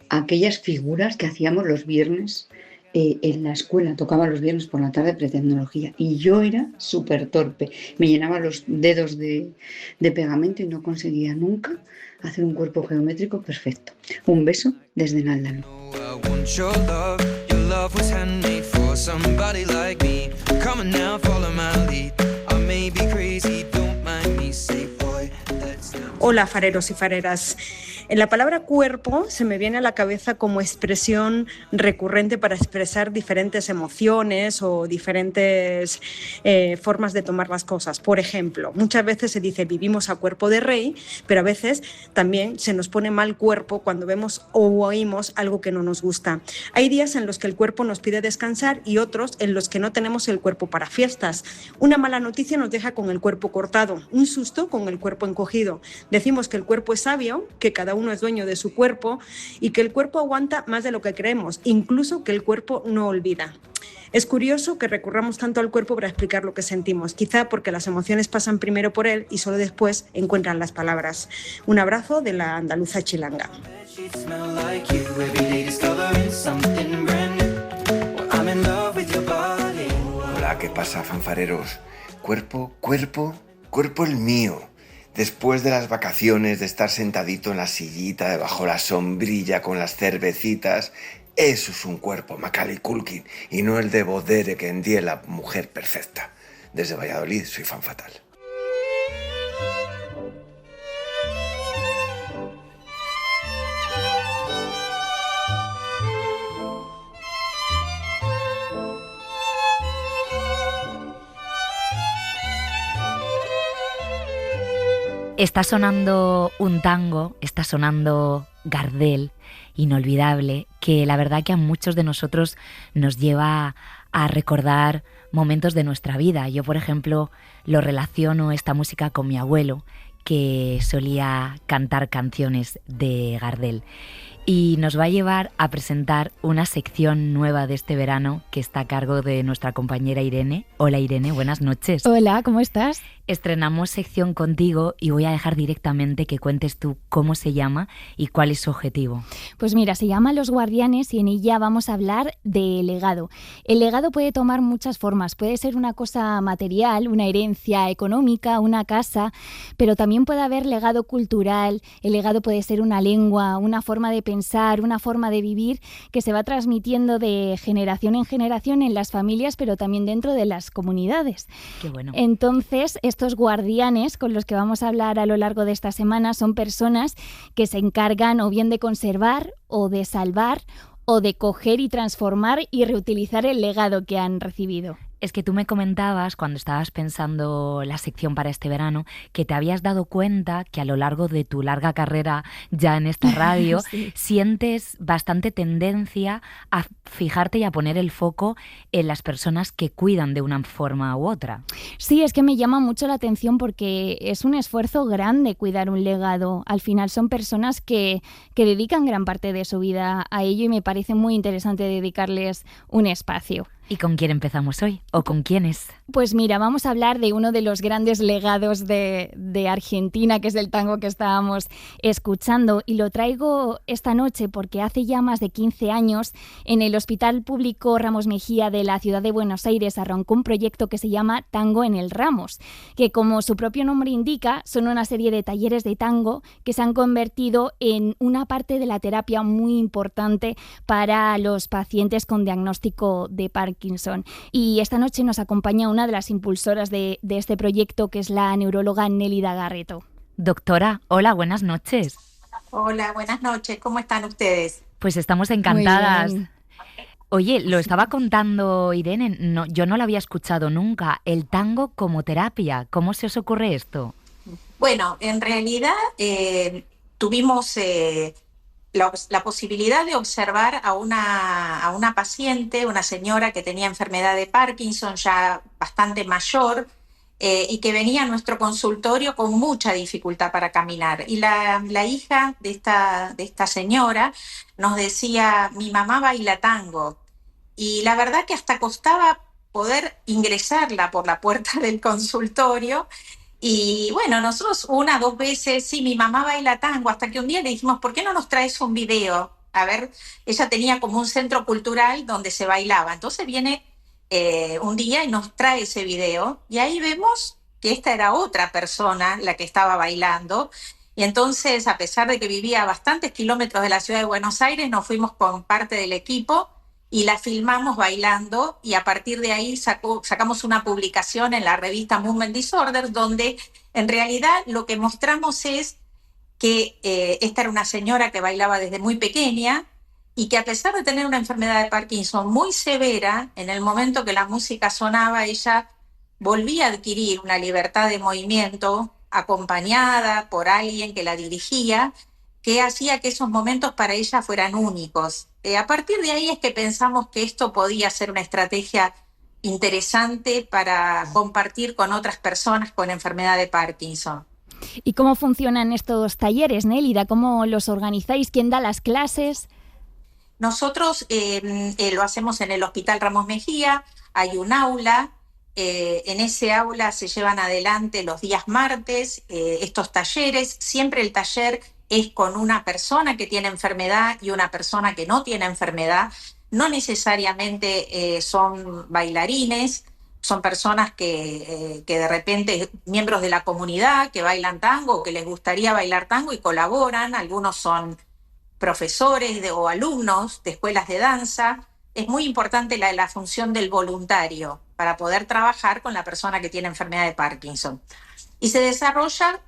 aquellas figuras que hacíamos los viernes en la escuela, tocaba los viernes por la tarde pretecnología y yo era súper torpe, me llenaba los dedos de pegamento y no conseguía nunca hacer un cuerpo geométrico perfecto. Un beso desde Náldalo. Hola, fareros y fareras. En la palabra cuerpo se me viene a la cabeza como expresión recurrente para expresar diferentes emociones o diferentes formas de tomar las cosas. Por ejemplo, muchas veces se dice vivimos a cuerpo de rey, pero a veces también se nos pone mal cuerpo cuando vemos o oímos algo que no nos gusta. Hay días en los que el cuerpo nos pide descansar y otros en los que no tenemos el cuerpo para fiestas. Una mala noticia nos deja con el cuerpo cortado, un susto con el cuerpo encogido. Decimos que el cuerpo es sabio, que cada uno es dueño de su cuerpo y que el cuerpo aguanta más de lo que creemos, incluso que el cuerpo no olvida. Es curioso que recurramos tanto al cuerpo para explicar lo que sentimos, quizá porque las emociones pasan primero por él y solo después encuentran las palabras. Un abrazo de la andaluza chilanga. Hola, ¿qué pasa, fanfareros? Cuerpo el mío. Después de las vacaciones, de estar sentadito en la sillita debajo la sombrilla con las cervecitas, eso es un cuerpo, Macaulay Culkin, y no el de Bodere que endie la mujer perfecta. Desde Valladolid soy fan fatal. Está sonando un tango, está sonando Gardel, inolvidable, que la verdad que a muchos de nosotros nos lleva a recordar momentos de nuestra vida. Yo, por ejemplo, lo relaciono esta música con mi abuelo, que solía cantar canciones de Gardel. Y nos va a llevar a presentar una sección nueva de este verano que está a cargo de nuestra compañera Irene. Hola Irene, buenas noches. Hola, ¿cómo estás? Estrenamos sección contigo y voy a dejar directamente que cuentes tú cómo se llama y cuál es su objetivo. Pues mira, se llama Los Guardianes y en ella vamos a hablar de legado. El legado puede tomar muchas formas, puede ser una cosa material, una herencia económica, una casa, pero también puede haber legado cultural, el legado puede ser una lengua, una forma de pensar, una forma de vivir que se va transmitiendo de generación en generación en las familias, pero también dentro de las comunidades. Qué bueno. Entonces, estos guardianes con los que vamos a hablar a lo largo de esta semana son personas que se encargan o bien de conservar o de salvar o de coger y transformar y reutilizar el legado que han recibido. Es que tú me comentabas, cuando estabas pensando la sección para este verano, que te habías dado cuenta que a lo largo de tu larga carrera ya en esta radio sí, sientes bastante tendencia a fijarte y a poner el foco en las personas que cuidan de una forma u otra. Sí, es que me llama mucho la atención porque es un esfuerzo grande cuidar un legado. Al final son personas que dedican gran parte de su vida a ello y me parece muy interesante dedicarles un espacio. ¿Y con quién empezamos hoy? ¿O con quiénes? Pues mira, vamos a hablar de uno de los grandes legados de Argentina, que es el tango que estábamos escuchando. Y lo traigo esta noche porque hace ya más de 15 años en el Hospital Público Ramos Mejía de la ciudad de Buenos Aires arrancó un proyecto que se llama Tango en el Ramos, que como su propio nombre indica, son una serie de talleres de tango que se han convertido en una parte de la terapia muy importante para los pacientes con diagnóstico de Parkinson. Y esta noche nos acompaña una de las impulsoras de este proyecto, que es la neuróloga Nélida Garreto. Doctora, hola, buenas noches. Hola, buenas noches. ¿Cómo están ustedes? Pues estamos encantadas. Oye, lo estaba contando Irene, no, yo no lo había escuchado nunca, el tango como terapia. ¿Cómo se os ocurre esto? Bueno, en realidad tuvimos la posibilidad de observar a una paciente, una señora que tenía enfermedad de Parkinson ya bastante mayor y que venía a nuestro consultorio con mucha dificultad para caminar. Y la hija de esta señora nos decía, mi mamá baila tango. Y la verdad que hasta costaba poder ingresarla por la puerta del consultorio. Y bueno, nosotros 1 o 2 veces, sí, mi mamá baila tango, hasta que un día le dijimos, ¿por qué no nos traes un video? A ver, ella tenía como un centro cultural donde se bailaba. Entonces viene un día y nos trae ese video y ahí vemos que esta era otra persona la que estaba bailando. Y entonces, a pesar de que vivía a bastantes kilómetros de la ciudad de Buenos Aires, nos fuimos con parte del equipo y la filmamos bailando, y a partir de ahí sacamos una publicación en la revista Movement Disorders, donde en realidad lo que mostramos es que esta era una señora que bailaba desde muy pequeña y que, a pesar de tener una enfermedad de Parkinson muy severa, en el momento que la música sonaba, ella volvía a adquirir una libertad de movimiento acompañada por alguien que la dirigía, que hacía que esos momentos para ella fueran únicos. A partir de ahí es que pensamos que esto podía ser una estrategia interesante para compartir con otras personas con enfermedad de Parkinson. ¿Y cómo funcionan estos talleres, Nélida? ¿Cómo los organizáis? ¿Quién da las clases? Nosotros lo hacemos en el Hospital Ramos Mejía, hay un aula, en ese aula se llevan adelante los días martes estos talleres, siempre el taller es con una persona que tiene enfermedad y una persona que no tiene enfermedad. No necesariamente son bailarines, son personas que de repente, miembros de la comunidad que bailan tango o que les gustaría bailar tango y colaboran. Algunos son profesores o alumnos de escuelas de danza. Es muy importante la función del voluntario para poder trabajar con la persona que tiene enfermedad de Parkinson. Y se desarrolla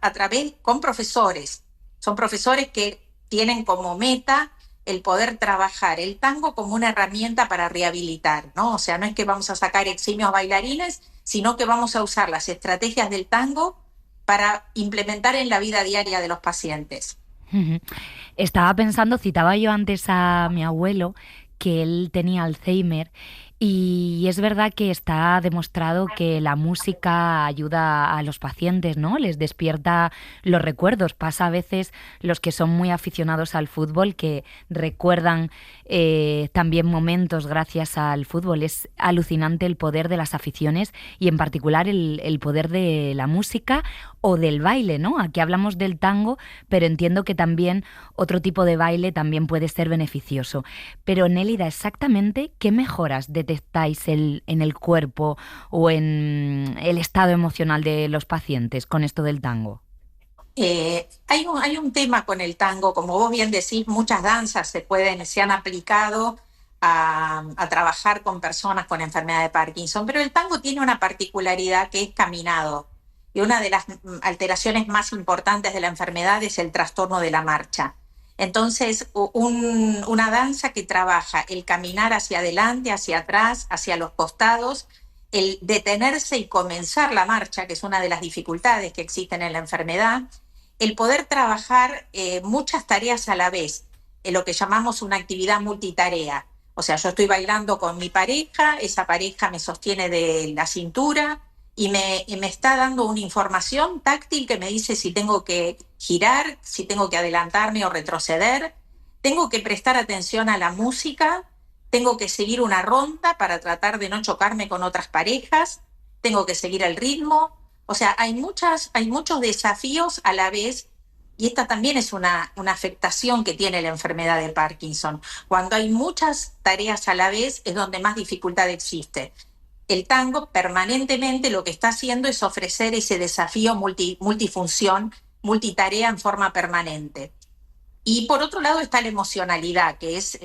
con profesores. Son profesores que tienen como meta el poder trabajar el tango como una herramienta para rehabilitar, ¿no? O sea, no es que vamos a sacar eximios bailarines, sino que vamos a usar las estrategias del tango para implementar en la vida diaria de los pacientes. Estaba pensando, citaba yo antes a mi abuelo, que él tenía Alzheimer, y es verdad que está demostrado que la música ayuda a los pacientes, ¿no? Les despierta los recuerdos. Pasa a veces los que son muy aficionados al fútbol que recuerdan también momentos gracias al fútbol. Es alucinante el poder de las aficiones y en particular el poder de la música o del baile, ¿no? Aquí hablamos del tango, pero entiendo que también otro tipo de baile también puede ser beneficioso. Pero Nélida, exactamente, ¿qué mejoras detectáis en el cuerpo o en el estado emocional de los pacientes con esto del tango? Hay un tema con el tango, como vos bien decís, muchas danzas se han aplicado a trabajar con personas con enfermedad de Parkinson, pero el tango tiene una particularidad que es caminado. Y una de las alteraciones más importantes de la enfermedad es el trastorno de la marcha. Entonces, una danza que trabaja el caminar hacia adelante, hacia atrás, hacia los costados, el detenerse y comenzar la marcha, que es una de las dificultades que existen en la enfermedad, el poder trabajar muchas tareas a la vez, en lo que llamamos una actividad multitarea. O sea, yo estoy bailando con mi pareja, esa pareja me sostiene de la cintura, y me está dando una información táctil que me dice si tengo que girar, si tengo que adelantarme o retroceder, tengo que prestar atención a la música, tengo que seguir una ronda para tratar de no chocarme con otras parejas, tengo que seguir el ritmo. O sea, hay muchos desafíos a la vez, y esta también es una afectación que tiene la enfermedad de Parkinson. Cuando hay muchas tareas a la vez es donde más dificultad existe. El tango permanentemente lo que está haciendo es ofrecer ese desafío multifunción, multitarea en forma permanente. Y por otro lado está la emocionalidad, que es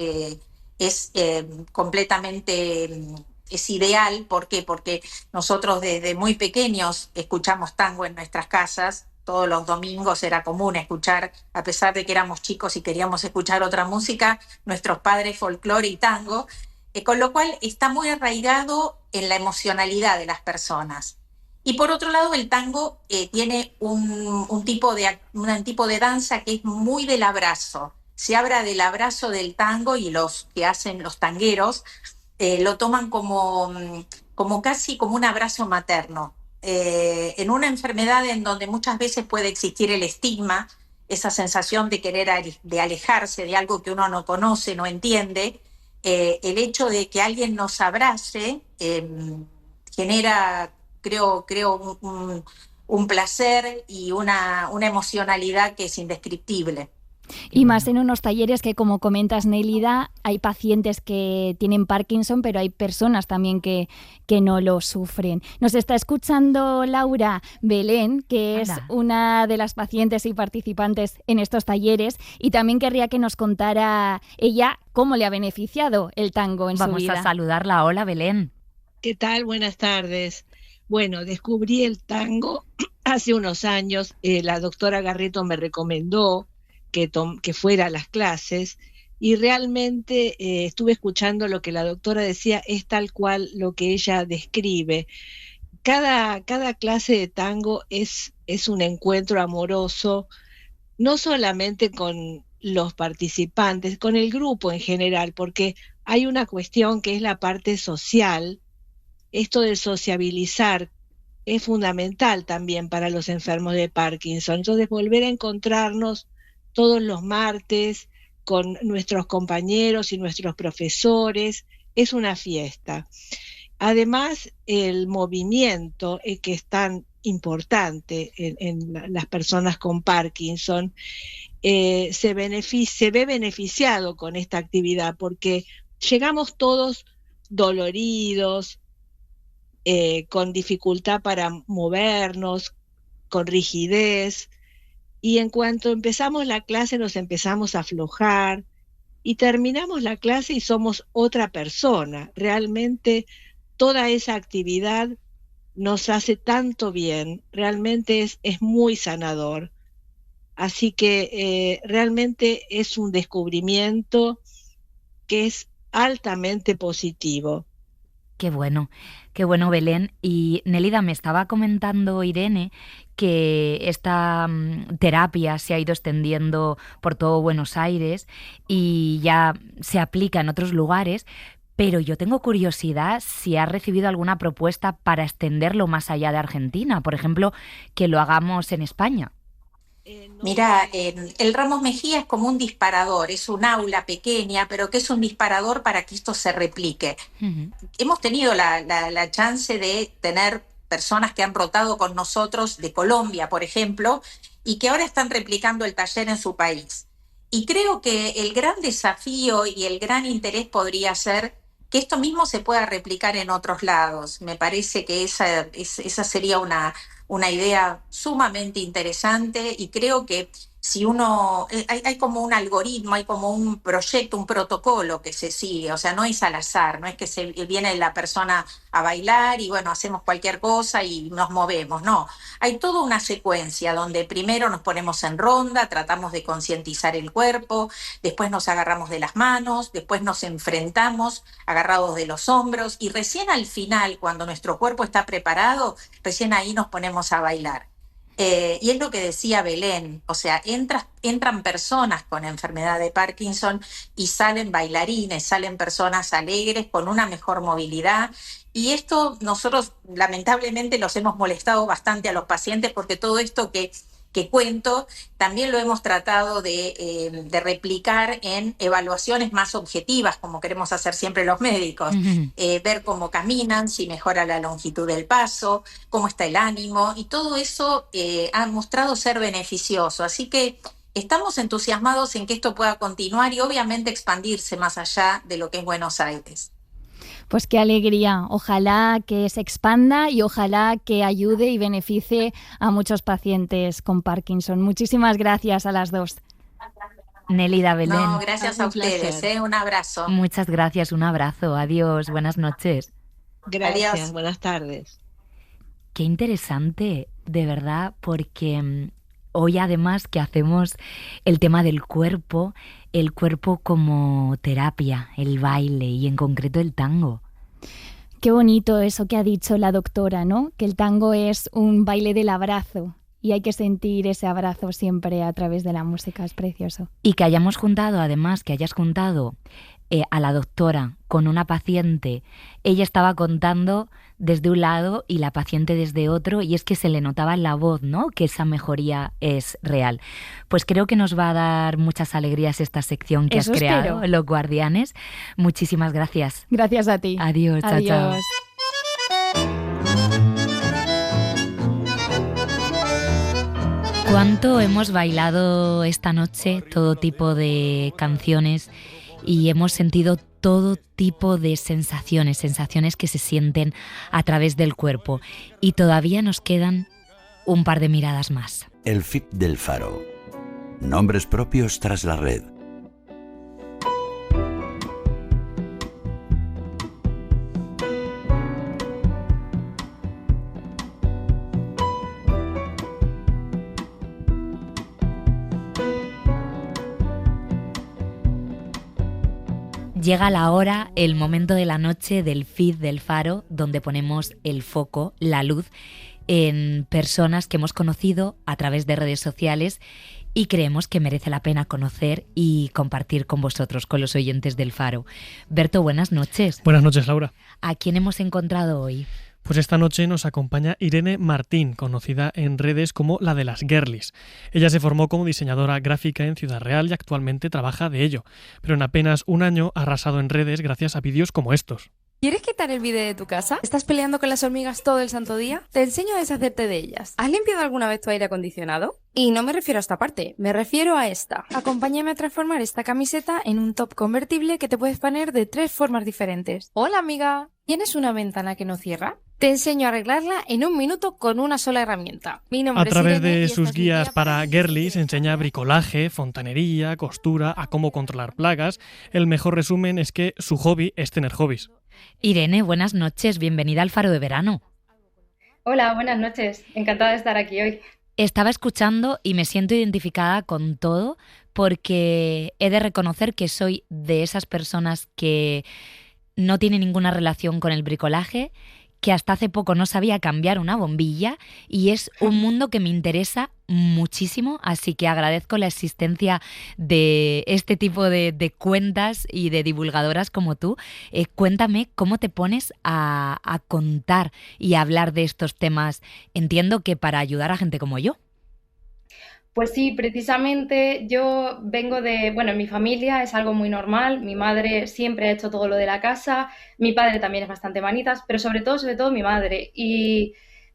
completamente es ideal. ¿Por qué? Porque nosotros desde muy pequeños escuchamos tango en nuestras casas. Todos los domingos era común escuchar, a pesar de que éramos chicos y queríamos escuchar otra música, nuestros padres folclore y tango. con lo cual está muy arraigado en la emocionalidad de las personas. Y por otro lado, el tango tiene un tipo de danza que es muy del abrazo. Se habla del abrazo del tango y los que hacen los tangueros lo toman como casi como un abrazo materno. En una enfermedad en donde muchas veces puede existir el estigma, esa sensación de de alejarse de algo que uno no conoce, no entiende, el hecho de que alguien nos abrace genera, creo un placer y una emocionalidad que es indescriptible. Y más en unos talleres que, como comentas, Nélida, hay pacientes que tienen Parkinson, pero hay personas también que no lo sufren. Nos está escuchando Laura Belén, que es una de las pacientes y participantes en estos talleres, y también querría que nos contara ella cómo le ha beneficiado el tango en su vida. Vamos a saludarla. Hola, Belén. ¿Qué tal? Buenas tardes. Bueno, descubrí el tango hace unos años. La doctora Garreto me recomendó que fuera a las clases, y realmente estuve escuchando lo que la doctora decía, es tal cual lo que ella describe. Cada clase de tango es un encuentro amoroso, no solamente con los participantes, con el grupo en general, porque hay una cuestión que es la parte social. Esto de sociabilizar es fundamental también para los enfermos de Parkinson. Entonces, volver a encontrarnos todos los martes con nuestros compañeros y nuestros profesores es una fiesta. Además, el movimiento que es tan importante en las personas con Parkinson se ve beneficiado con esta actividad, porque llegamos todos doloridos, con dificultad para movernos, con rigidez, y en cuanto empezamos la clase nos empezamos a aflojar y terminamos la clase y somos otra persona. Realmente toda esa actividad nos hace tanto bien, realmente es muy sanador. Así que realmente es un descubrimiento que es altamente positivo. Qué bueno, Belén. Y Nélida, me estaba comentando Irene que esta terapia se ha ido extendiendo por todo Buenos Aires y ya se aplica en otros lugares, pero yo tengo curiosidad si has recibido alguna propuesta para extenderlo más allá de Argentina, por ejemplo, que lo hagamos en España. Mira, el Ramos Mejía es como un disparador, es un aula pequeña, pero que es un disparador para que esto se replique. Uh-huh. Hemos tenido la chance de tener personas que han rotado con nosotros de Colombia, por ejemplo, y que ahora están replicando el taller en su país. Y creo que el gran desafío y el gran interés podría ser que esto mismo se pueda replicar en otros lados. Me parece que esa sería una idea sumamente interesante, y creo que si uno, hay como un algoritmo, hay como un proyecto, un protocolo que se sigue, o sea, no es al azar, no es que viene la persona a bailar y bueno, hacemos cualquier cosa y nos movemos, no. Hay toda una secuencia donde primero nos ponemos en ronda, tratamos de concientizar el cuerpo, después nos agarramos de las manos, después nos enfrentamos agarrados de los hombros, y recién al final, cuando nuestro cuerpo está preparado, recién ahí nos ponemos a bailar. Y es lo que decía Belén, o sea, entran personas con enfermedad de Parkinson y salen bailarines, salen personas alegres con una mejor movilidad, y esto nosotros lamentablemente los hemos molestado bastante a los pacientes, porque todo esto que cuento también lo hemos tratado de replicar en evaluaciones más objetivas, como queremos hacer siempre los médicos. Uh-huh. Ver cómo caminan, si mejora la longitud del paso, cómo está el ánimo, y todo eso ha mostrado ser beneficioso. Así que estamos entusiasmados en que esto pueda continuar y obviamente expandirse más allá de lo que es Buenos Aires. Pues qué alegría, ojalá que se expanda y ojalá que ayude y beneficie a muchos pacientes con Parkinson. Muchísimas gracias a las dos. Nélida, Belén. No, gracias a ustedes, un abrazo. Muchas gracias, un abrazo, adiós, buenas noches. Gracias, adiós. Buenas tardes. Qué interesante, de verdad, porque hoy además que hacemos el tema del cuerpo, el cuerpo como terapia, el baile y en concreto el tango. Qué bonito eso que ha dicho la doctora, ¿no? Que el tango es un baile del abrazo y hay que sentir ese abrazo siempre a través de la música, es precioso. Y que hayas juntado a la doctora con una paciente. Ella estaba contando desde un lado y la paciente desde otro, y es que se le notaba en la voz, ¿no?, que esa mejoría es real. Pues creo que nos va a dar muchas alegrías esta sección que has creado, Los Guardianes. Muchísimas gracias. Gracias a ti. Adiós, chao, chao. ¿Cuánto hemos bailado esta noche? Todo tipo de canciones y hemos sentido todo tipo de sensaciones que se sienten a través del cuerpo. Y todavía nos quedan un par de miradas más. El FIP del Faro. Nombres propios tras la red. Llega la hora, el momento de la noche del feed del Faro, donde ponemos el foco, la luz, en personas que hemos conocido a través de redes sociales y creemos que merece la pena conocer y compartir con vosotros, con los oyentes del Faro. Berto, buenas noches. Buenas noches, Laura. ¿A quién hemos encontrado hoy? Pues esta noche nos acompaña Irene Martín, conocida en redes como la de las girlies. Ella se formó como diseñadora gráfica en Ciudad Real y actualmente trabaja de ello, pero en apenas un año ha arrasado en redes gracias a vídeos como estos. ¿Quieres quitar el vídeo de tu casa? ¿Estás peleando con las hormigas todo el santo día? Te enseño a deshacerte de ellas. ¿Has limpiado alguna vez tu aire acondicionado? Y no me refiero a esta parte, me refiero a esta. Acompáñame a transformar esta camiseta en un top convertible que te puedes poner de 3 formas diferentes. Hola, amiga. ¿Tienes una ventana que no cierra? Te enseño a arreglarla en 1 minuto con una sola herramienta. Mi nombre a través es Irene de y sus esta es mi guías guía para girlies enseña bricolaje, fontanería, costura, a cómo controlar plagas. El mejor resumen es que su hobby es tener hobbies. Irene, buenas noches, bienvenida al Faro de Verano. Hola, buenas noches, encantada de estar aquí hoy. Estaba escuchando y me siento identificada con todo porque he de reconocer que soy de esas personas que no tienen ninguna relación con el bricolaje, que hasta hace poco no sabía cambiar una bombilla y es un mundo que me interesa muchísimo, así que agradezco la existencia de este tipo de cuentas y de divulgadoras como tú. Cuéntame cómo te pones a contar y a hablar de estos temas, entiendo que para ayudar a gente como yo. Pues sí, precisamente yo vengo de, bueno, en mi familia es algo muy normal, mi madre siempre ha hecho todo lo de la casa, mi padre también es bastante manitas, pero sobre todo mi madre. Y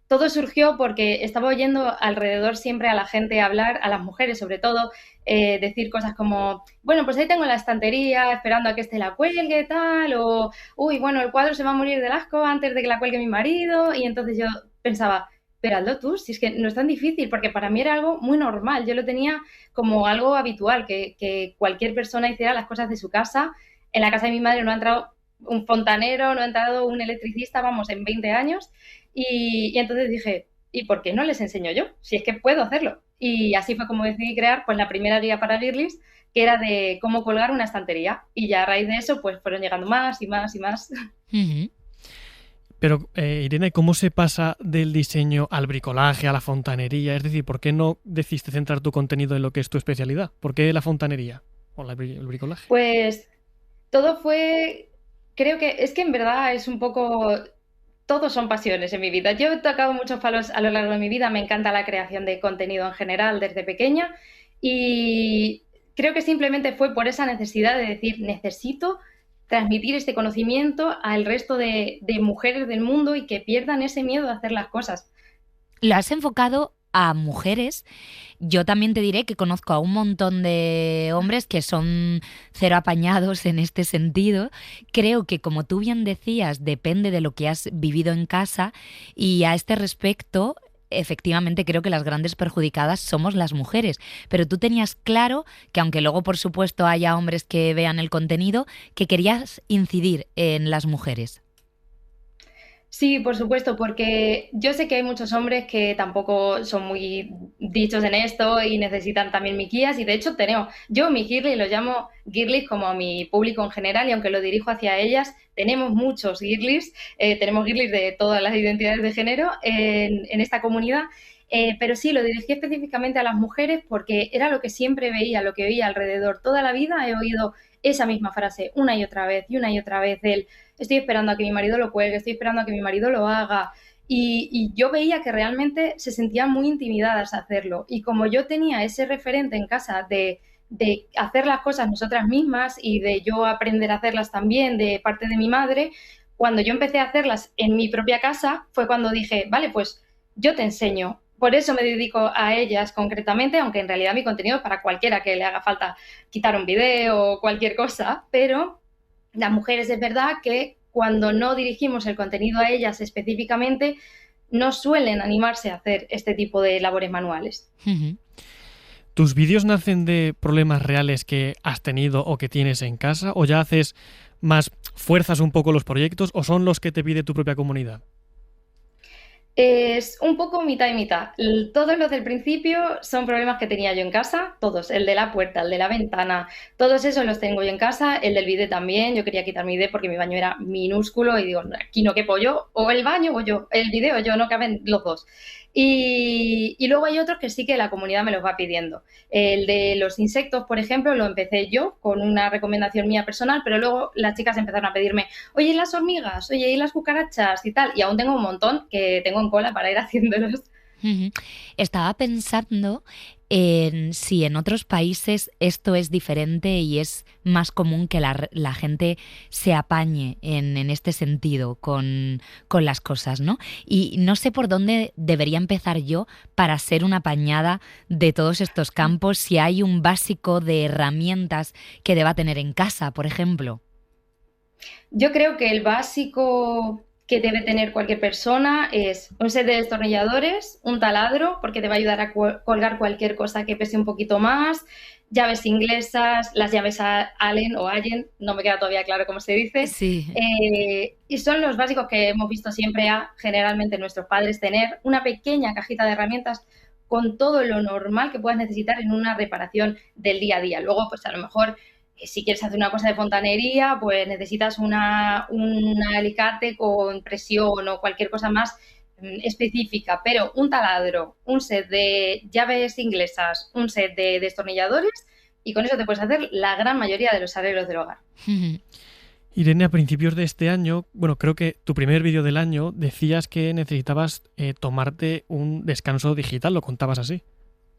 todo surgió porque estaba oyendo alrededor siempre a la gente hablar, a las mujeres sobre todo, decir cosas como, bueno, pues ahí tengo la estantería esperando a que este la cuelgue, tal, o, uy, bueno, el cuadro se va a morir del asco antes de que la cuelgue mi marido, y entonces yo pensaba, pero hazlo tú, si es que no es tan difícil, porque para mí era algo muy normal, yo lo tenía como algo habitual, que cualquier persona hiciera las cosas de su casa. En la casa de mi madre no ha entrado un fontanero, no ha entrado un electricista, vamos, en 20 años, y entonces dije, ¿y por qué no les enseño yo? Si es que puedo hacerlo. Y así fue como decidí crear pues la primera guía para girlies, que era de cómo colgar una estantería, y ya a raíz de eso pues fueron llegando más y más y más. Uh-huh. Pero, Irene, ¿cómo se pasa del diseño al bricolaje, a la fontanería? Es decir, ¿por qué no decidiste centrar tu contenido en lo que es tu especialidad? ¿Por qué la fontanería o el bricolaje? Pues todo fue, creo que es que en verdad es un poco, todos son pasiones en mi vida. Yo he tocado muchos palos a lo largo de mi vida, me encanta la creación de contenido en general desde pequeña y creo que simplemente fue por esa necesidad de decir, necesito transmitir este conocimiento al resto de mujeres del mundo y que pierdan ese miedo de hacer las cosas. Lo has enfocado a mujeres. Yo también te diré que conozco a un montón de hombres que son cero apañados en este sentido. Creo que, como tú bien decías, depende de lo que has vivido en casa y a este respecto, efectivamente creo que las grandes perjudicadas somos las mujeres, pero tú tenías claro que aunque luego por supuesto haya hombres que vean el contenido, que querías incidir en las mujeres. Sí, por supuesto, porque yo sé que hay muchos hombres que tampoco son muy dichos en esto y necesitan también miquías y de hecho yo mi girly los llamo girlies como a mi público en general y aunque lo dirijo hacia ellas, tenemos muchos girlies, tenemos girlies de todas las identidades de género en esta comunidad. Pero sí, lo dirigí específicamente a las mujeres porque era lo que siempre veía, lo que veía alrededor. Toda la vida he oído esa misma frase una y otra vez del estoy esperando a que mi marido lo cuelgue, estoy esperando a que mi marido lo haga. Y yo veía que realmente se sentían muy intimidadas a hacerlo. Y como yo tenía ese referente en casa de hacer las cosas nosotras mismas y de yo aprender a hacerlas también de parte de mi madre, cuando yo empecé a hacerlas en mi propia casa fue cuando dije, vale, pues yo te enseño. Por eso me dedico a ellas concretamente, aunque en realidad mi contenido es para cualquiera que le haga falta quitar un video o cualquier cosa, pero las mujeres es verdad que cuando no dirigimos el contenido a ellas específicamente, no suelen animarse a hacer este tipo de labores manuales. ¿Tus vídeos nacen de problemas reales que has tenido o que tienes en casa? ¿O ya haces más, fuerzas un poco los proyectos o son los que te pide tu propia comunidad? Es un poco mitad y mitad. Todos los del principio son problemas que tenía yo en casa, todos, el de la puerta, el de la ventana, todos esos los tengo yo en casa, el del bidet también, yo quería quitar mi bidet porque mi baño era minúsculo y digo, aquí no quepo yo, o el baño o yo, el bidet o yo, no caben los dos. Y luego hay otros que sí que la comunidad me los va pidiendo. El de los insectos, por ejemplo, lo empecé yo con una recomendación mía personal, pero luego las chicas empezaron a pedirme, oye, ¿y las hormigas? Oye, ¿y las cucarachas? Y tal. Y aún tengo un montón que tengo en cola para ir haciéndolos. Estaba pensando en si en otros países esto es diferente y es más común que la gente se apañe en este sentido con las cosas, ¿no? Y no sé por dónde debería empezar yo para ser una apañada de todos estos campos, si hay un básico de herramientas que deba tener en casa, por ejemplo. Yo creo que el básico que debe tener cualquier persona es un set de destornilladores, un taladro, porque te va a ayudar a colgar cualquier cosa que pese un poquito más, llaves inglesas, las llaves Allen o Allen, no me queda todavía claro cómo se dice. Sí. Y son los básicos que hemos visto siempre generalmente nuestros padres tener, una pequeña cajita de herramientas con todo lo normal que puedas necesitar en una reparación del día a día. Luego, pues a lo mejor si quieres hacer una cosa de fontanería, pues necesitas un alicate con presión o cualquier cosa más específica, pero un taladro, un set de llaves inglesas, un set de destornilladores y con eso te puedes hacer la gran mayoría de los arreglos del hogar. Irene, a principios de este año, bueno, creo que tu primer vídeo del año, decías que necesitabas tomarte un descanso digital, lo contabas así.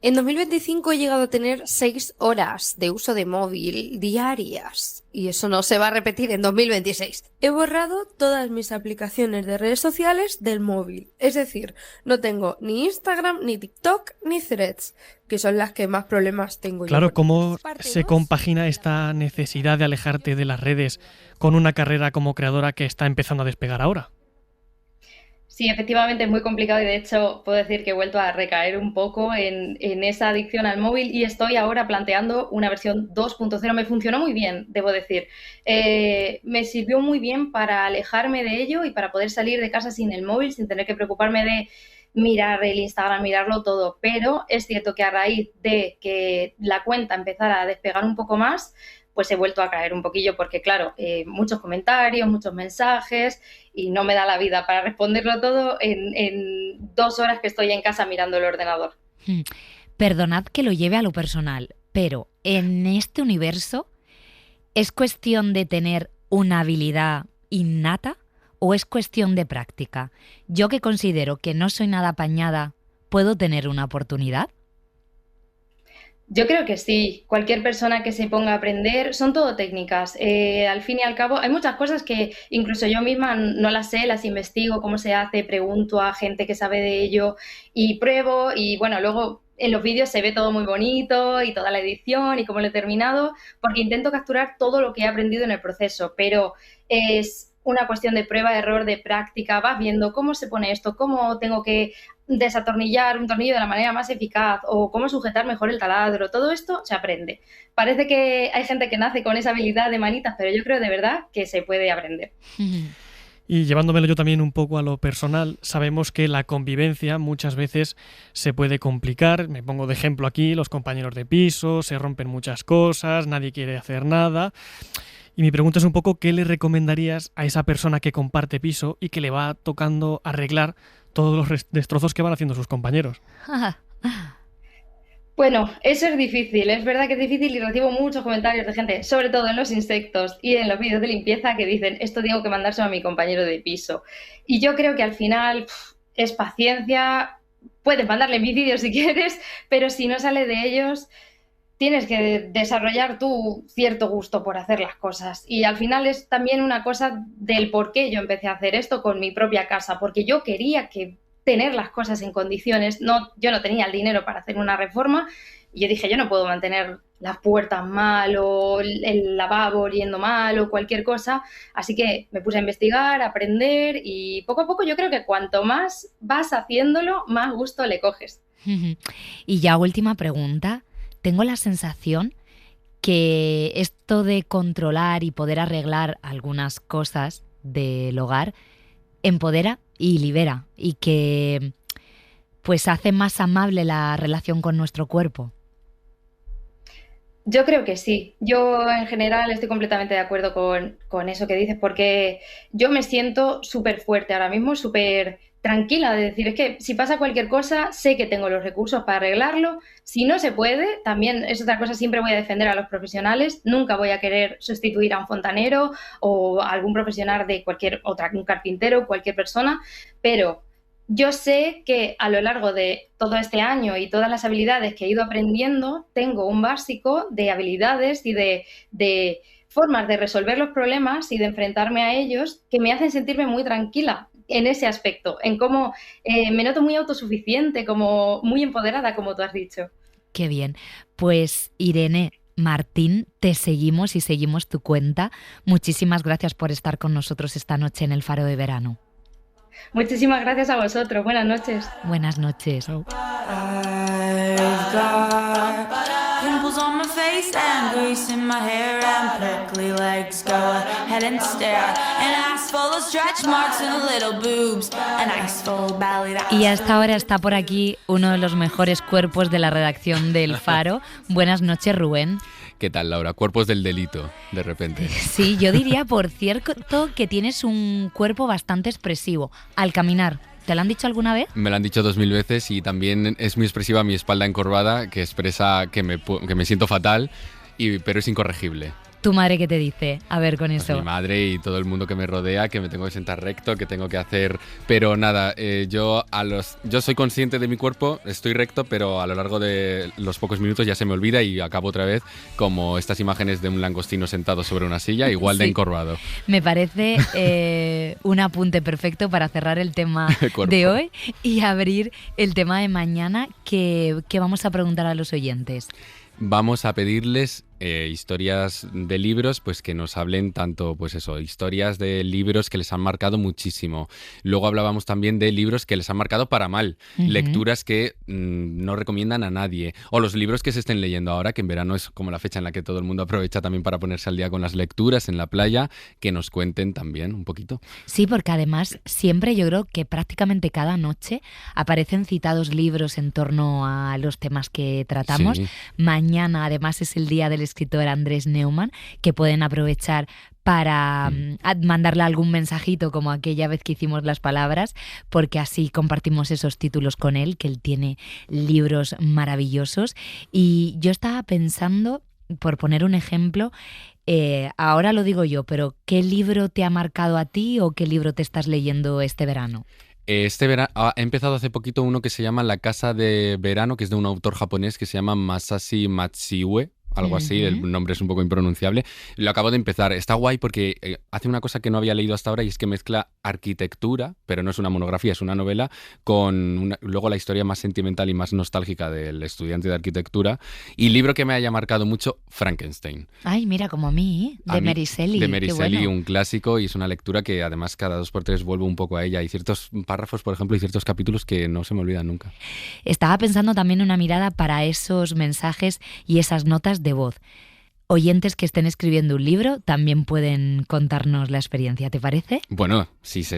En 2025 he llegado a tener 6 horas de uso de móvil diarias y eso no se va a repetir en 2026. He borrado todas mis aplicaciones de redes sociales del móvil, es decir, no tengo ni Instagram, ni TikTok, ni Threads, que son las que más problemas tengo. Claro, ¿cómo se compagina esta necesidad de alejarte de las redes con una carrera como creadora que está empezando a despegar ahora? Sí, efectivamente es muy complicado y de hecho puedo decir que he vuelto a recaer un poco en esa adicción al móvil y estoy ahora planteando una versión 2.0. Me funcionó muy bien, debo decir. Me sirvió muy bien para alejarme de ello y para poder salir de casa sin el móvil, sin tener que preocuparme de mirar el Instagram, mirarlo todo. Pero es cierto que a raíz de que la cuenta empezara a despegar un poco más, pues he vuelto a caer un poquillo porque, claro, muchos comentarios, muchos mensajes y no me da la vida para responderlo todo en 2 horas que estoy en casa mirando el ordenador. Perdonad que lo lleve a lo personal, pero en este universo, ¿es cuestión de tener una habilidad innata o es cuestión de práctica? Yo que considero que no soy nada apañada, ¿puedo tener una oportunidad? Yo creo que sí, cualquier persona que se ponga a aprender, son todo técnicas. Al fin y al cabo, hay muchas cosas que incluso yo misma no las sé, las investigo, cómo se hace, pregunto a gente que sabe de ello y pruebo y bueno, luego en los vídeos se ve todo muy bonito y toda la edición y cómo lo he terminado, porque intento capturar todo lo que he aprendido en el proceso, pero es una cuestión de prueba, error, de práctica, vas viendo cómo se pone esto, cómo tengo que desatornillar un tornillo de la manera más eficaz o cómo sujetar mejor el taladro, todo esto se aprende. Parece que hay gente que nace con esa habilidad de manitas, pero yo creo de verdad que se puede aprender. Y llevándomelo yo también un poco a lo personal, sabemos que la convivencia muchas veces se puede complicar. Me pongo de ejemplo aquí, los compañeros de piso, se rompen muchas cosas, nadie quiere hacer nada. Y mi pregunta es un poco, ¿qué le recomendarías a esa persona que comparte piso y que le va tocando arreglar todos los destrozos que van haciendo sus compañeros? Bueno, eso es difícil, es verdad que es difícil y recibo muchos comentarios de gente, sobre todo en los insectos y en los vídeos de limpieza, que dicen, esto tengo que mandárselo a mi compañero de piso. Y yo creo que al final es paciencia, puedes mandarle mis vídeos si quieres, pero si no sale de ellos, tienes que desarrollar tú cierto gusto por hacer las cosas. Y al final es también una cosa del por qué yo empecé a hacer esto con mi propia casa, porque yo quería tener las cosas en condiciones. Yo no tenía el dinero para hacer una reforma y yo dije, yo no puedo mantener las puertas mal o el lavabo oliendo mal o cualquier cosa, así que me puse a investigar, a aprender y poco a poco yo creo que cuanto más vas haciéndolo, más gusto le coges. Y ya última pregunta, tengo la sensación que esto de controlar y poder arreglar algunas cosas del hogar empodera y libera y que pues hace más amable la relación con nuestro cuerpo. Yo creo que sí. Yo en general estoy completamente de acuerdo con eso que dices, porque yo me siento súper fuerte ahora mismo, súper tranquila de decir, es que si pasa cualquier cosa, sé que tengo los recursos para arreglarlo. Si no se puede, también es otra cosa, siempre voy a defender a los profesionales, nunca voy a querer sustituir a un fontanero o a algún profesional de cualquier otra, un carpintero, cualquier persona, pero yo sé que a lo largo de todo este año y todas las habilidades que he ido aprendiendo, tengo un básico de habilidades y de formas de resolver los problemas y de enfrentarme a ellos que me hacen sentirme muy tranquila en ese aspecto, en cómo me noto muy autosuficiente, como muy empoderada, como tú has dicho. Qué bien. Pues Irene Martín, te seguimos y seguimos tu cuenta. Muchísimas gracias por estar con nosotros esta noche en el Faro de Verano. Muchísimas gracias a vosotros. Buenas noches. Buenas noches. Pimples on my face and grease in my hair and prickly legs go ahead and stare. An ass full of stretch marks and little boobs. An ice full belly. Y hasta ahora está por aquí uno de los mejores cuerpos de la redacción del Faro. Buenas noches, Rubén. ¿Qué tal, Laura? Cuerpos del delito, de repente. Sí, yo diría, por cierto, que tienes un cuerpo bastante expresivo al caminar. ¿Te lo han dicho alguna vez? Me lo han dicho 2000 veces y también es muy expresiva mi espalda encorvada, que expresa que me siento fatal, pero es incorregible. ¿Tu madre qué te dice? A ver, con eso. Mi madre y todo el mundo que me rodea, que me tengo que sentar recto, que tengo que hacer... Pero nada, yo soy consciente de mi cuerpo, estoy recto, pero a lo largo de los pocos minutos ya se me olvida y acabo otra vez como estas imágenes de un langostino sentado sobre una silla, igual de encorvado. Me parece un apunte perfecto para cerrar el tema de hoy y abrir el tema de mañana que vamos a preguntar a los oyentes. Vamos a pedirles historias de libros, pues que nos hablen tanto, pues eso, historias de libros que les han marcado muchísimo. Luego hablábamos también de libros que les han marcado para mal, lecturas que no recomiendan a nadie, o los libros que se estén leyendo ahora, que en verano es como la fecha en la que todo el mundo aprovecha también para ponerse al día con las lecturas en la playa, que nos cuenten también un poquito. Sí, porque además siempre yo creo que prácticamente cada noche aparecen citados libros en torno a los temas que tratamos. Sí. Mañana además es el día del escritor Andrés Neumann, que pueden aprovechar para mandarle algún mensajito como aquella vez que hicimos las palabras, porque así compartimos esos títulos con él, que él tiene libros maravillosos. Y yo estaba pensando, por poner un ejemplo, ahora lo digo yo, pero ¿qué libro te ha marcado a ti o qué libro te estás leyendo este verano? Este verano he empezado hace poquito uno que se llama La Casa de Verano, que es de un autor japonés que se llama Masashi Matsiue. Algo así, el nombre es un poco impronunciable. Lo acabo de empezar. Está guay porque hace una cosa que no había leído hasta ahora y es que mezcla arquitectura, pero no es una monografía, es una novela, con luego la historia más sentimental y más nostálgica del estudiante de arquitectura. Y libro que me haya marcado mucho, Frankenstein. Ay, mira, como a mí, de Mary Shelley. De Mary Shelley, bueno. Un clásico, y es una lectura que además cada 2x3 vuelvo un poco a ella. Hay ciertos párrafos, por ejemplo, y ciertos capítulos que no se me olvidan nunca. Estaba pensando también una mirada para esos mensajes y esas notas de voz. oyentes que estén escribiendo un libro también pueden contarnos la experiencia, ¿te parece? Bueno, si se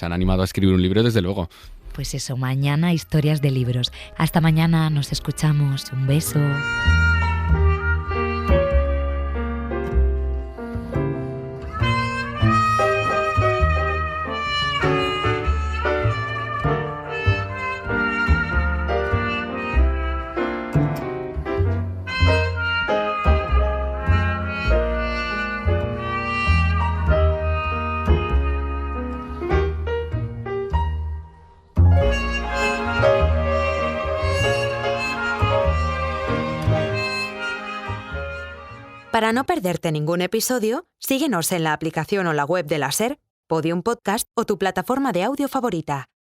han animado a escribir un libro, desde luego. Pues eso, mañana historias de libros. Hasta mañana, nos escuchamos. Un beso. Para no perderte ningún episodio, síguenos en la aplicación o la web de la SER, Podium Podcast o tu plataforma de audio favorita.